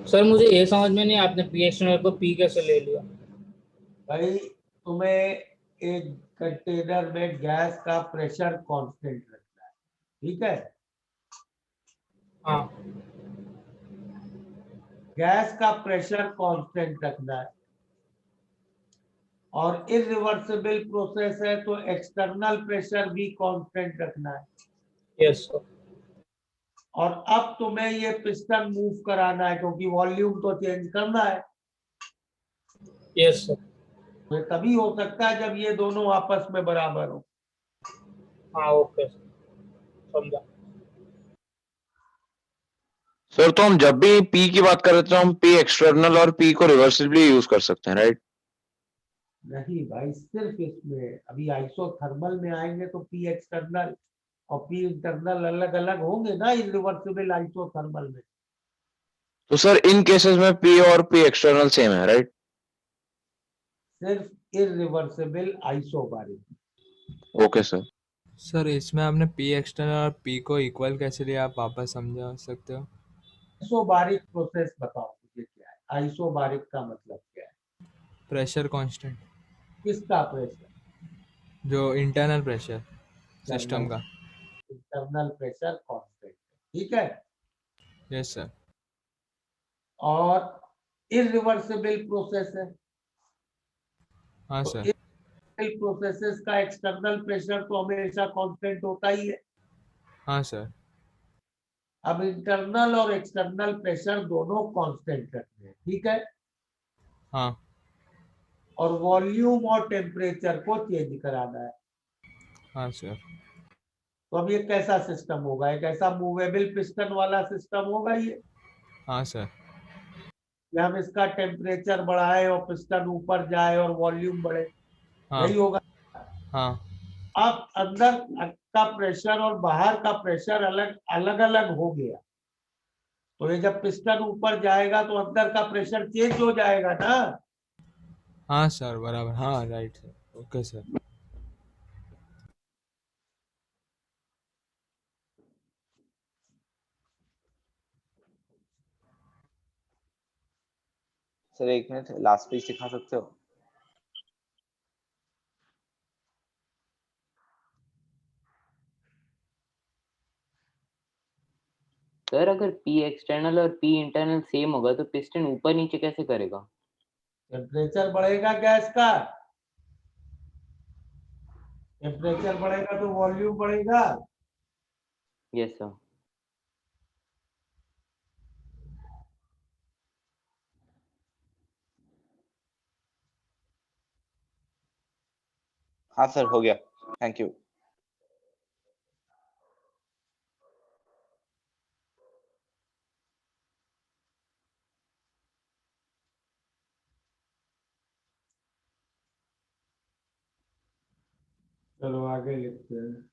सर मुझे ये समझ में नहीं, आपने पी एक्सटर्नल को पी कैसे ले लिया?
भाई, तुम्हें एक कंटेनर में गैस का प्रेशर कांस्टेंट रखना है, ठीक है?
हाँ।
गैस का प्रेशर कांस्टेंट रखना है और इरिवर्सिबल प्रोसेस है तो एक्सटर्नल प्रेशर भी कांस्टेंट रखना है।
Yes sir.
और अब तुम्हें ये पिस्टन मूव कराना है क्योंकि वॉल्यूम तो चेंज करना है।
Yes sir.
तो तभी हो सकता है जब ये दोनों आपस में बराबर हो।
हाँ ओके समझा।
सर तो हम जब भी पी की बात कर रहे थे तो हम पी एक्सटर्नल और पी को रिवर्सिबली यूज कर सकते हैं, राइट?
नहीं भाई, सिर्फ इसमें अभी आइसोथर्मल में आएंगे तो पी एक्सटर्नल और पी इंटरनल अलग अलग होंगे ना इरिवर्सिबल आइसोथर्मल में।
तो सर इन केसेस में पी और पी एक्सटर्नल सेम है, राइट?
सिर्फ irreversible isobaric.
Okay sir.
Sir इसमें आपने पी एक्सटर्नल और पी को इक्वल कैसे लिया, आप वापस समझा सकते हो?
आइसोबारिक प्रोसेस बताओ मुझे क्या है, आइसोबारिक का मतलब क्या है?
प्रेशर कांस्टेंट,
किसका प्रेशर?
जो इंटरनल प्रेशर सिस्टम का।
इंटरनल प्रेशर कांस्टेंट, ठीक है।
Yes sir.
और इरिवर्सिबल प्रोसेस है,
हाँ
तो
सर।
इरिवर्सिबल प्रोसेसेस का एक्सटर्नल प्रेशर तो हमेशा कांस्टेंट होता ही है।
हाँ सर।
अब इंटरनल और एक्सटर्नल प्रेशर दोनों कांस्टेंट रखते हैं, ठीक है।
हाँ।
और वॉल्यूम और टेम्परेचर को चेंज कराना है।
हाँ सर।
तो अब ये कैसा सिस्टम होगा? एक ऐसा मूवेबल पिस्टन वाला सिस्टम होगा ये,
हाँ सर।
कि हम इसका टेम्परेचर बढ़ाए और पिस्टन ऊपर जाए और वॉल्यूम बढ़े,
हाँ।
यही होगा।
हाँ।
अब अंदर का प्रेशर और बाहर का प्रेशर अलग अलग अलग हो गया, तो ये जब पिस्टन ऊपर जाएगा तो अंदर का प्रेशर चेंज हो जाएगा ना।
हाँ सर बराबर, हाँ right sir, okay sir.
Sir एक मिनट, लास्ट पेज दिखा सकते हो?
सर अगर पी एक्सटर्नल और पी इंटरनल सेम होगा तो पिस्टन ऊपर नीचे कैसे करेगा?
टेम्परेचर बढ़ेगा गैस का, टेम्परेचर बढ़ेगा तो वॉल्यूम बढ़ेगा।
Yes sir.
हाँ सर, हो गया, थैंक यू।
चलो आगे लिखते हैं।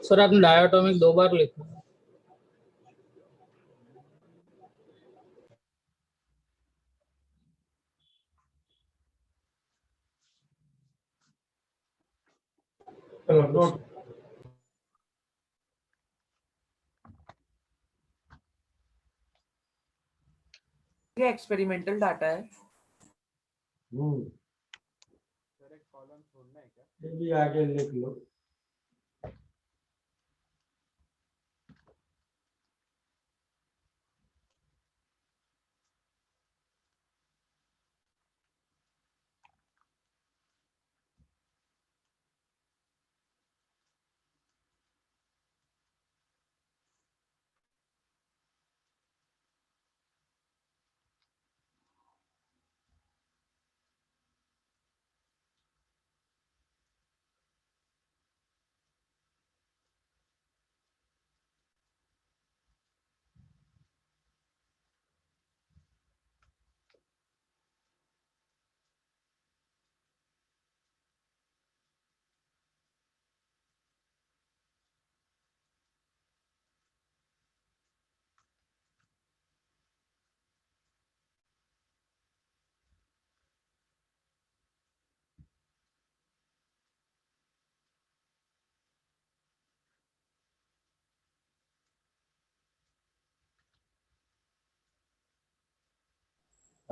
सर आपने डायटोमिक 2 बार लिखा है।
चलो नोट।
ये एक्सपेरिमेंटल डाटा है।
ये भी आगे लिख लो।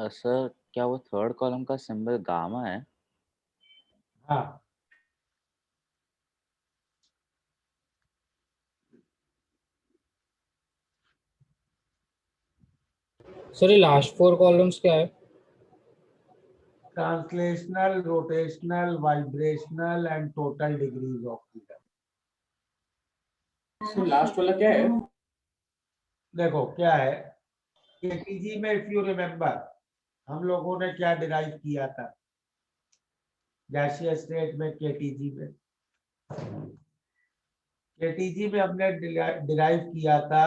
सर क्या वो थर्ड कॉलम का सिंबल गामा है?
हाँ,
सर ये लास्ट 4 कॉलम्स क्या है?
Translational, rotational, vibrational and total degrees of freedom.
So last वाला क्या है?
देखो क्या है, केटीजी में इफ यू रिमेम्बर हम लोगों ने क्या डिराइव किया था गैसियस स्टेट में। केटीजी में हमने डिराइव किया था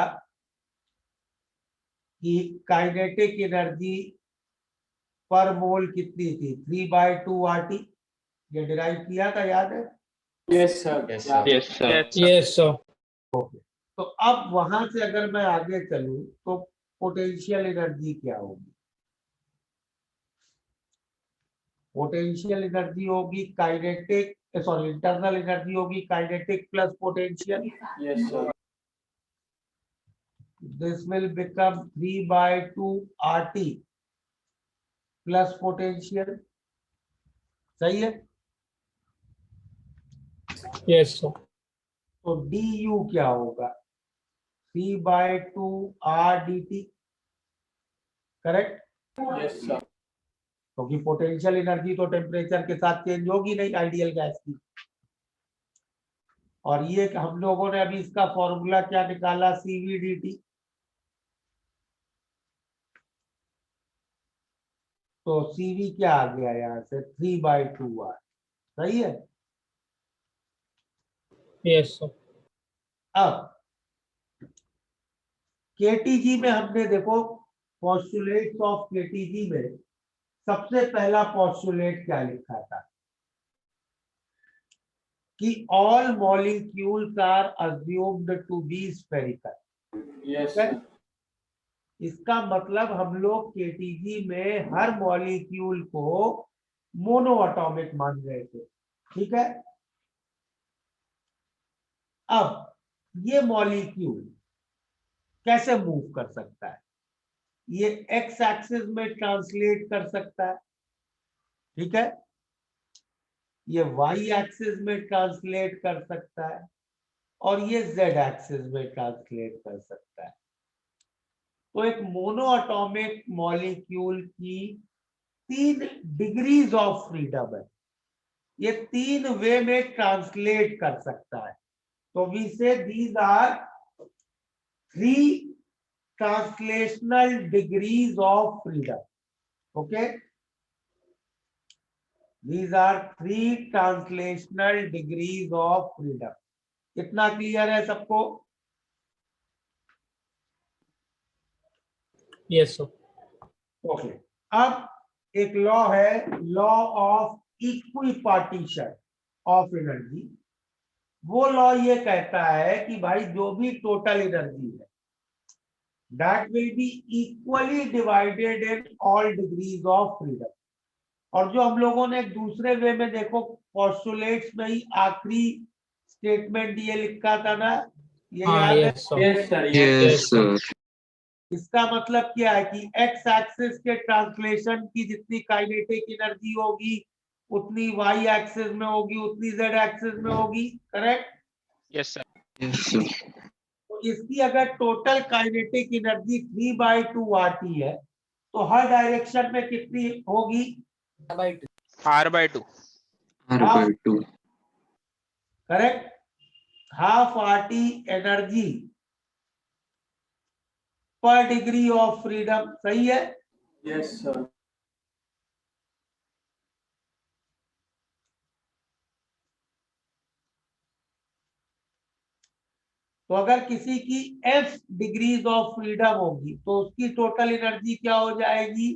कि काइनेटिक एनर्जी पर मोल कितनी थी, 3/2 RT। ये डिराइव किया था, याद है?
Yes sir.
Yes sir.
Yes sir.
तो अब वहां से अगर मैं आगे चलूं तो पोटेंशियल एनर्जी क्या होगी? पोटेंशियल एनर्जी होगी काइनेटिक, सॉरी इंटरनल एनर्जी होगी kinetic plus potential.
Yes sir.
This will become 3/2 RT plus potential. सही है?
Yes sir.
तो du क्या होगा? 3/2 RDT। करेक्ट?
Yes sir.
क्योंकि पोटेंशियल एनर्जी तो टेम्परेचर के साथ चेंज होगी नहीं आइडियल गैस की। और ये हम लोगों ने अभी इसका फॉर्मूला क्या निकाला, CVDT। तो CV क्या आ गया यहाँ से, 3/2 R। सही है?
Yes sir.
अब केटीजी में हमने देखो पॉस्टुलेट्स ऑफ केटीजी में सबसे पहला पॉस्टुलेट क्या लिखा था कि all molecules are assumed to be spherical.
Yes.
इसका मतलब हम लोग केटीजी में हर मॉलिक्यूल को मोनो एटॉमिक मान रहे थे। ठीक है? अब ये मॉलिक्यूल कैसे मूव कर सकता है? ये एक्स एक्सिस में ट्रांसलेट कर सकता है, ठीक है? ये वाई एक्सिस में ट्रांसलेट कर सकता है और ये जेड एक्सिस में ट्रांसलेट कर सकता है। तो एक मोनो एटॉमिक मॉलिक्यूल की 3 डिग्रीज ऑफ फ्रीडम है, ये 3 वे में ट्रांसलेट कर सकता है। तो वी से these are 3 translational degrees of freedom. Okay, these are 3 translational degrees of freedom. इतना क्लियर है सबको?
Yes sir.
ओके, अब एक लॉ है, law of equipartition of energy. वो लॉ ये कहता है कि भाई जो भी टोटल एनर्जी है that will be equally divided in all degrees of freedom। और जो हम लोगों ने एक दूसरे वे में देखो पोस्टुलेट्स में ही आखिरी स्टेटमेंट ये लिखा था ना, ये याद है?
Yes sir.
इसका मतलब क्या है कि एक्स एक्सिस के ट्रांसलेशन की जितनी काइनेटिक एनर्जी होगी उतनी वाई एक्सिस में होगी, उतनी जेड एक्सिस में होगी। करेक्ट?
Yes sir.
तो इसकी अगर टोटल काइनेटिक एनर्जी 3/2 RT है तो हर डायरेक्शन में कितनी होगी?
R/2।
Correct? Half RT energy पर डिग्री ऑफ फ्रीडम। सही है?
Yes sir.
तो अगर किसी की F डिग्रीज ऑफ फ्रीडम होगी तो उसकी टोटल एनर्जी क्या हो जाएगी?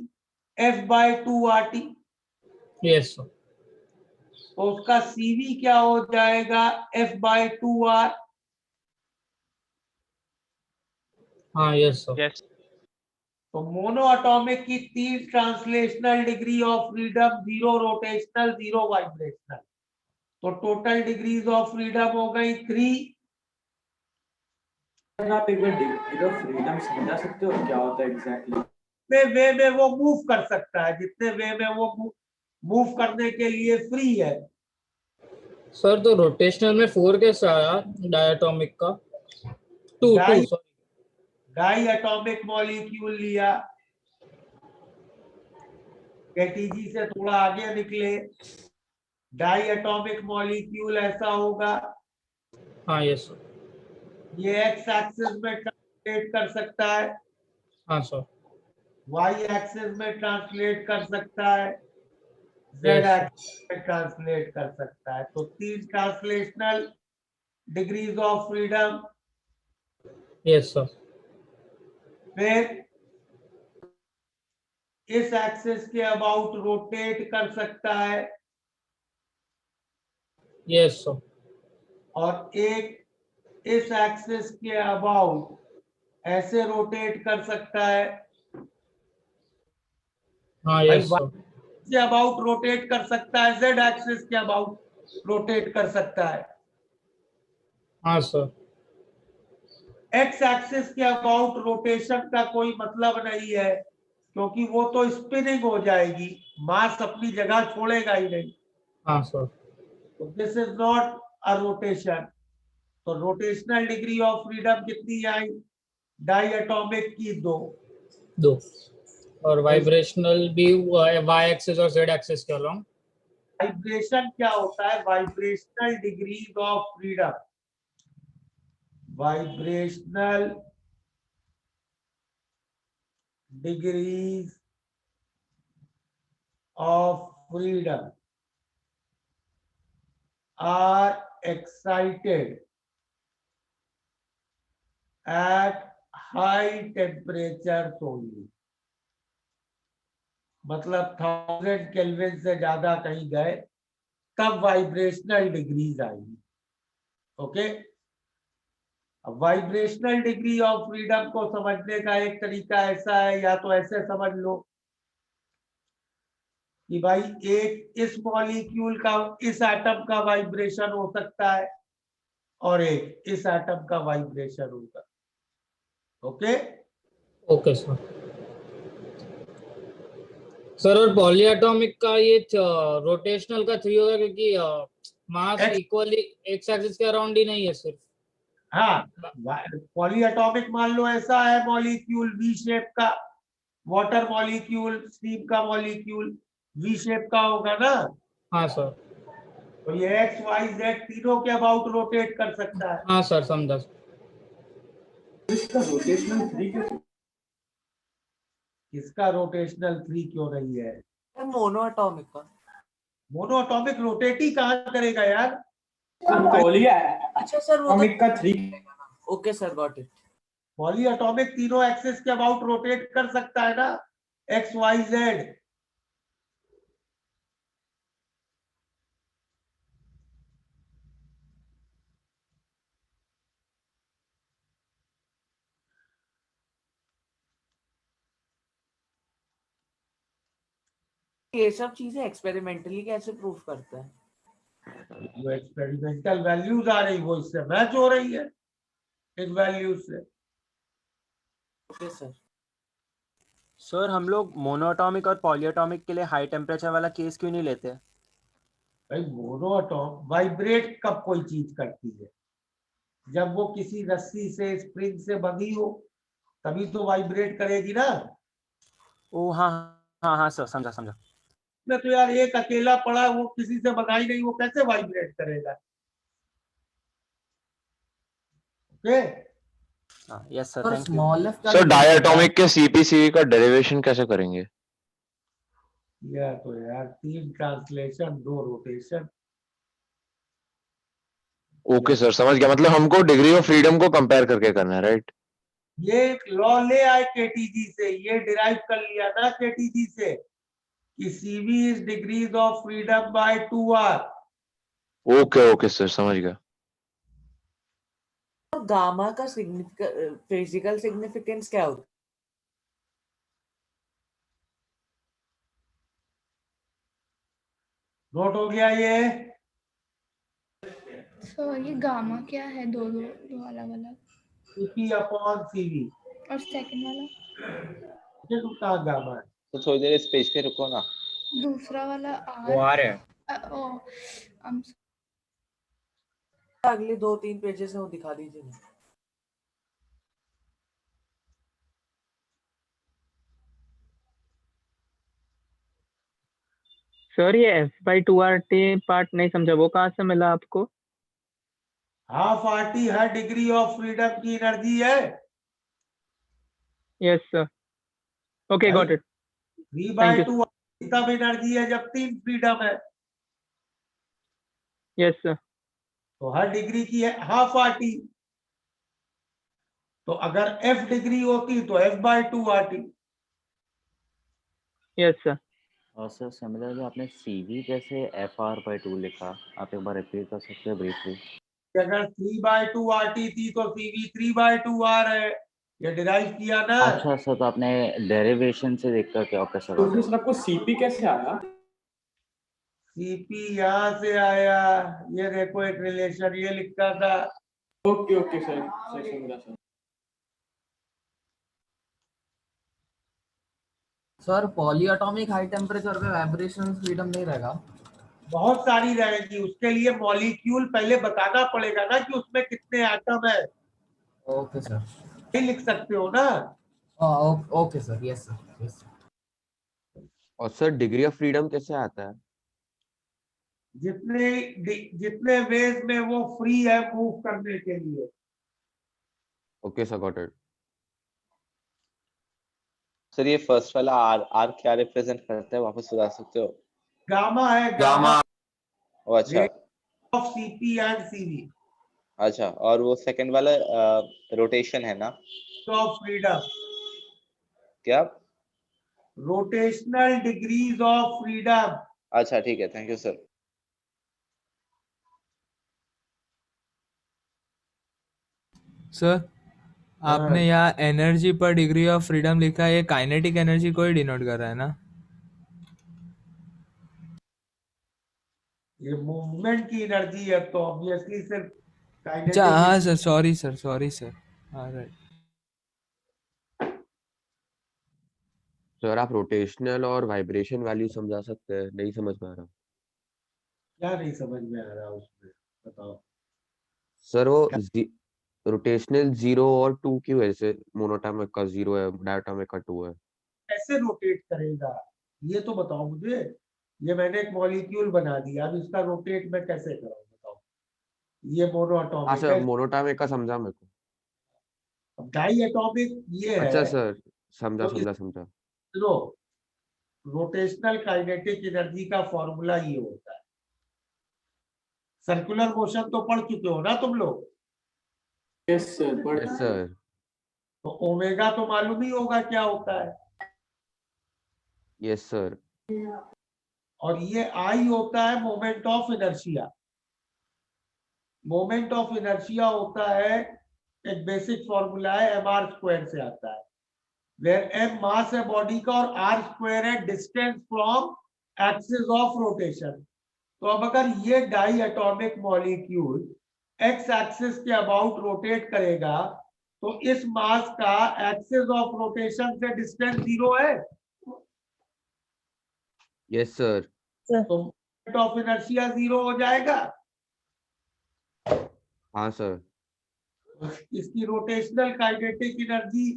F/2 RT।
Yes sir.
तो उसका CV क्या हो जाएगा? F/2 R।
हाँ यस सर।
तो मोनो एटॉमिक की 3 translational degree of freedom, 0 rotational, 0 vibrational. तो टोटल डिग्रीज ऑफ फ्रीडम हो गई 3।
आप एक बार डिग्री ऑफ फ्रीडम समझा सकते हो क्या होता है एग्जैक्टली?
जितने वे में वो मूव कर सकता है, जितने वे में वो मूव करने के लिए फ्री है।
सर तो रोटेशनल में 4 कैसे आया डायटोमिक का? 2
di
sorry.
Di atomic molecule लिया, केटीजी से थोड़ा आगे निकले, डाई एटॉमिक मॉलिक्यूल ऐसा होगा,
हाँ यस सर।
ये एक्स एक्सिस में ट्रांसलेट कर सकता है,
हाँ सर।
वाई एक्सिस में ट्रांसलेट कर सकता है, जेड
Yes.
एक्सिस में ट्रांसलेट कर सकता है। तो 3 translational degrees of freedom.
Yes sir.
फिर इस एक्सिस के अबाउट रोटेट कर सकता है,
यस सर।
और एक इस एक्सिस के अबाउट ऐसे रोटेट कर सकता है।
हाँ
भाई
यस सर।
के अबाउट रोटेट कर सकता है, जेड एक्सिस के अबाउट रोटेट कर सकता है,
हाँ सर।
एक्स एक्सिस के अबाउट रोटेशन का कोई मतलब नहीं है, क्योंकि वो तो स्पिनिंग हो जाएगी, मास अपनी जगह छोड़ेगा ही नहीं।
हाँ सर।
तो this is not a rotation. तो रोटेशनल डिग्री ऑफ फ्रीडम कितनी आई? डाई एटॉमिक की 2।
और वाइब्रेशनल भी वाई एक्सिस और जेड एक्सिस के अलोंग।
वाइब्रेशन क्या होता है? Vibrational degrees of freedom, vibrational degrees of freedom are excited at high temperatures only। मतलब 1000 केल्विन से ज्यादा कहीं गए तब वाइब्रेशनल डिग्रीज आएगी। ओके, अब वाइब्रेशनल डिग्री ऑफ फ्रीडम को समझने का एक तरीका ऐसा है, या तो ऐसे समझ लो कि भाई एक इस मॉलिक्यूल का, इस एटम का वाइब्रेशन हो सकता है, और एक इस एटम का वाइब्रेशन होगा। Okay
okay sir. सर और पॉलीएटॉमिक का ये रोटेशनल का 3 होगा, क्योंकि मास इक्वली एक्स एक्सिस के अराउंड ही नहीं है सिर्फ।
हाँ, पॉलीएटॉमिक मान लो ऐसा है मॉलिक्यूल वी शेप का, वाटर मॉलिक्यूल, स्टीम का मॉलिक्यूल वी शेप का होगा ना।
हाँ सर।
तो ये एक्स वाई जेड तीनों के अबाउट रोटेट कर सकता है।
हाँ सर, समझा।
इसका रोटेशनल 3 क्यों?
इसका रोटेशनल 3 क्यों नहीं है?
मोनोएटॉमिक का।
मोनोएटॉमिक रोटेट ही कहाँ करेगा यार?
अच्छा सर, वो
एटॉमिक का 3।
Okay sir, got it.
Polyatomic तीनों एक्सिस के अबाउट रोटेट कर सकता है ना, एक्स वाई जेड।
ये सब चीजें एक्सपेरिमेंटली कैसे प्रूफ करता है?
जो एक्सपेरिमेंटल वैल्यूज आ रही वो इससे मैच हो रही है, इन वैल्यूज से।
Okay sir.
सर हम लोग मोनोएटॉमिक और पॉलीएटॉमिक के लिए हाई टेम्परेचर वाला केस क्यों नहीं लेते?
भाई मोनोएटॉम वाइब्रेट कब कोई चीज करती है? जब वो किसी रस्सी से, स्प्रिंग से बंधी हो, तभी तो वाइब्रेट करेगी ना।
ओ हाँ हाँ हाँ सर, समझा समझा।
मैं तो यार एक अकेला पड़ा, वो किसी से बंधा ही नहीं, वो कैसे वाइब्रेट करेगा? Okay,
yes sir, thank you.
Sir diatomic के सीपीसीवी का डेरिवेशन कैसे करेंगे?
या तो यार 3 ट्रांसलेशन 2 रोटेशन।
ओके सर, समझ गया। मतलब हमको डिग्री ऑफ फ्रीडम को कंपेयर करके करना है, राइट?
ये लॉ ले आए केटीजी से, ये डिराइव कर लिया ना केटीजी से कि CV is degrees of freedom bye 2r।
Okay okay sir, समझ गया।
तो गामा का फिजिकल सिग्निफिकेंस क्या होता है?
नोट हो गया ये?
ये गामा क्या है? दो अलग अलग।
CP upon CV।
और सेकंड वाला?
ये तो कहाँ गामा है?
तो थोड़ी देर इस पेज पे रुको ना।
दूसरा वाला
वो आ रहा है। अगले 2-3 पेजेस है वो दिखा दीजिए।
सर ये F/2RT पार्ट नहीं समझा, वो कहाँ से मिला आपको?
Half RT her degree of freedom की एनर्जी है।
Yes sir, okay got it.
3/2 तब एनर्जी है जब 3 फ्रीडम है।
Yes sir.
तो हर डिग्री की है हाफ आरटी। तो अगर F डिग्री होती तो F/2 RT।
Yes sir.
और सर सिमिलरली आपने CV कैसे FR/2 लिखा, आप एक बार रिपीट कर सकते हैं ब्रीफली?
अगर 3/2 RT थी तो CV 3/2 R है, ये डिराइव किया ना।
अच्छा सर, तो आपने डेरिवेशन से देखकर क्या ओके सर।
तो फिर आपको CP कैसे आया?
CP यहाँ से आया, ये देखो एक रिलेशन ये लिखा था।
ओके ओके सर, सर समझा sir.
Sir polyatomic high temperature पे वाइब्रेशन फ्रीडम नहीं रहेगा?
बहुत सारी रहेगी, उसके लिए मॉलिक्यूल पहले बताना पड़ेगा ना कि उसमें कितने एटम है।
Okay sir.
नहीं लिख सकते हो ना।
Okay sir, yes sir, yes sir.
और सर डिग्री ऑफ फ्रीडम कैसे आता है?
जितने वेज में वो फ्री है मूव करने के लिए।
Okay sir, got it.
Sir ये फर्स्ट वाला आर क्या रिप्रेजेंट करता है, वापस बता सकते हो?
गामा है, गामा
ओ अच्छा
ऑफ CP एंड CV
अच्छा, और वो सेकंड वाला रोटेशन है ना?
ऑफ फ्रीडम,
क्या?
Rotational degrees of freedom.
अच्छा ठीक है, थैंक यू सर।
सर आपने यहाँ एनर्जी पर डिग्री ऑफ फ्रीडम लिखा है, ये काइनेटिक एनर्जी को ही डिनोट कर रहा है ना?
ये मूवमेंट की एनर्जी है तो ऑब्वियसली सिर्फ
अच्छा हाँ sir, sorry sir, sorry sir. Alright
sir आप रोटेशनल और वाइब्रेशन वैल्यू समझा सकते हैं? नहीं समझ में आ रहा।
क्या नहीं समझ में आ रहा उसमें, बताओ।
सर वो रोटेशनल 0 और 2 की वजह से मोनोटॉमिक का 0 है, डायटोमिक का 2 है।
कैसे रोटेट करेगा ये तो बताओ मुझे। ये मैंने एक मॉलिक्यूल बना दिया, अब इसका रोटेट मैं कैसे करूं बताओ। ये
हाँ
मोनोएटॉमिक
सर,
है,
मोनोटॉमिक का समझा मेरे को।
डाई एटॉमिक ये
अच्छा
है।
सर, समझा
तो
समझा समझा।
रोटेशनल काइनेटिक एनर्जी का फॉर्मूला ये होता है। सर्कुलर मोशन तो पढ़ चुके हो ना तुम लोग?
Yes sir.
Yes sir.
तो ओमेगा तो मालूम ही होगा क्या होता है।
Yes sir.
और ये आई होता है moment of inertia. Moment of inertia होता है, एक बेसिक फॉर्मूला है, mr² से आता है, वेयर m मास है बॉडी का और r² है distance from axis of rotation. तो अब अगर ये di atomic molecule x axis के अबाउट रोटेट करेगा तो इस मास का एक्सिस ऑफ रोटेशन से डिस्टेंस 0 है।
Yes sir.
तो मोमेंट ऑफ इनर्शिया 0 हो जाएगा।
हाँ सर।
इसकी rotational kinetic energy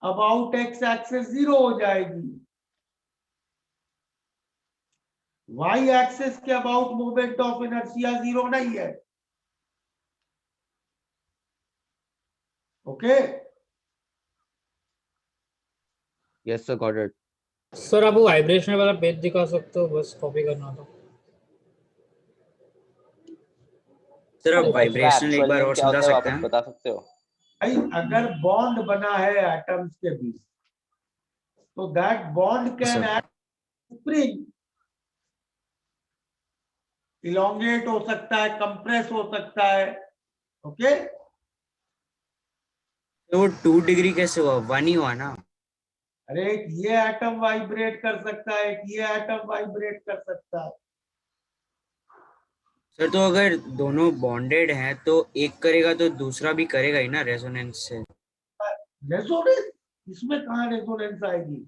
about x axis 0 हो जाएगी। y एक्सिस के अबाउट मोमेंट ऑफ इनर्शिया 0 नहीं है। Okay
yes sir, got it.
Sir आप वो वाइब्रेशन वाला पेज दिखा सकते हो, बस कॉपी करना था।
सर आप
इसका
वाइब्रेशन एक
actual
बार
name
और
क्या
समझा
होता है,
सकते
वापस
हैं?
बता सकते हो?
भाई अगर बॉन्ड बना है एटम्स के बीच तो that bond can act spring. Elongate हो सकता है, कंप्रेस हो सकता है। ओके
तो वो 2 डिग्री कैसे हुआ? 1 ही हुआ ना?
अरे एक ये एटम वाइब्रेट कर सकता है, एक ये एटम वाइब्रेट कर सकता है।
सर तो अगर दोनों बॉन्डेड हैं तो एक करेगा तो दूसरा भी करेगा ही ना रेजोनेंस से।
रेजोनेंस? इसमें कहाँ रेजोनेंस आएगी?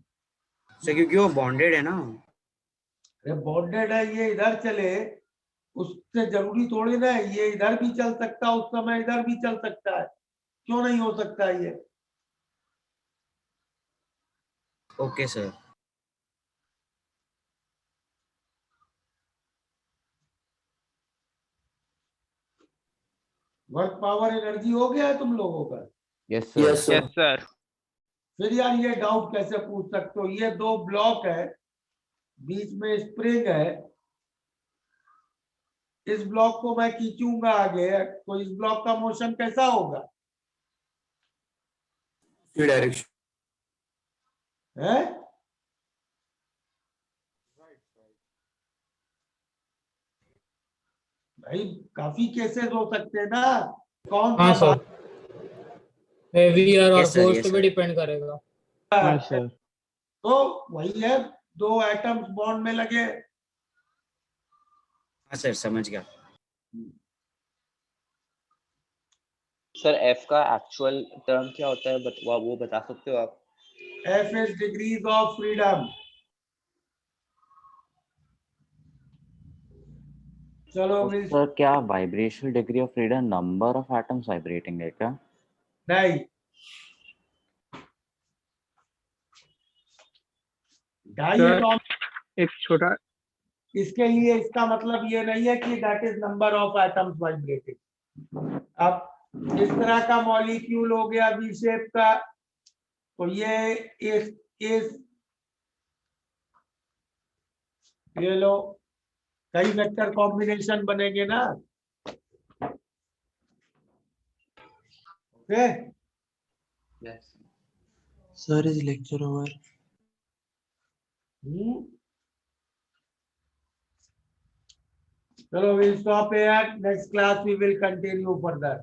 सर क्योंकि वो बॉन्डेड है ना।
अरे बॉन्डेड है, ये इधर चले उससे जरूरी थोड़ी ना है, ये इधर भी चल सकता है, उस समय इधर भी चल सकता है, क्यों नहीं हो सकता है ये?
Okay sir.
Work power energy हो गया है तुम लोगों का?
Yes sir.
Yes sir.
फिर यार ये डाउट कैसे पूछ सकते हो? ये दो ब्लॉक है, बीच में स्प्रिंग है, इस ब्लॉक को मैं खींचूंगा आगे तो इस ब्लॉक का मोशन कैसा होगा?
डायरेक्शन
है? भाई काफी केसेस हो सकते हैं ना, कौन
हाँ
सा
sir, heavier or
Yes, sir,
force
yes,
पे भी
sir.
डिपेंड करेगा।
हाँ सर।
तो वही है, दो एटम्स बॉन्ड में लगे।
हाँ सर समझ गया।
सर एफ का एक्चुअल टर्म क्या होता है, वो बता सकते हो आप?
F is degrees of freedom. चलो मिल
सर क्या vibrational degree of freedom number of atoms vibrating है क्या?
नहीं, डायटोमिक
एक छोटा
इसके लिए इसका मतलब ये नहीं है कि that is number of atoms vibrating. अब इस तरह का मॉलिक्यूल हो गया वी शेप का, तो ये इस ये लो कई वेक्टर कॉम्बिनेशन बनेंगे ना। Okay
Sir, is lecture over?
चलो we'll stop here, next class we will continue further.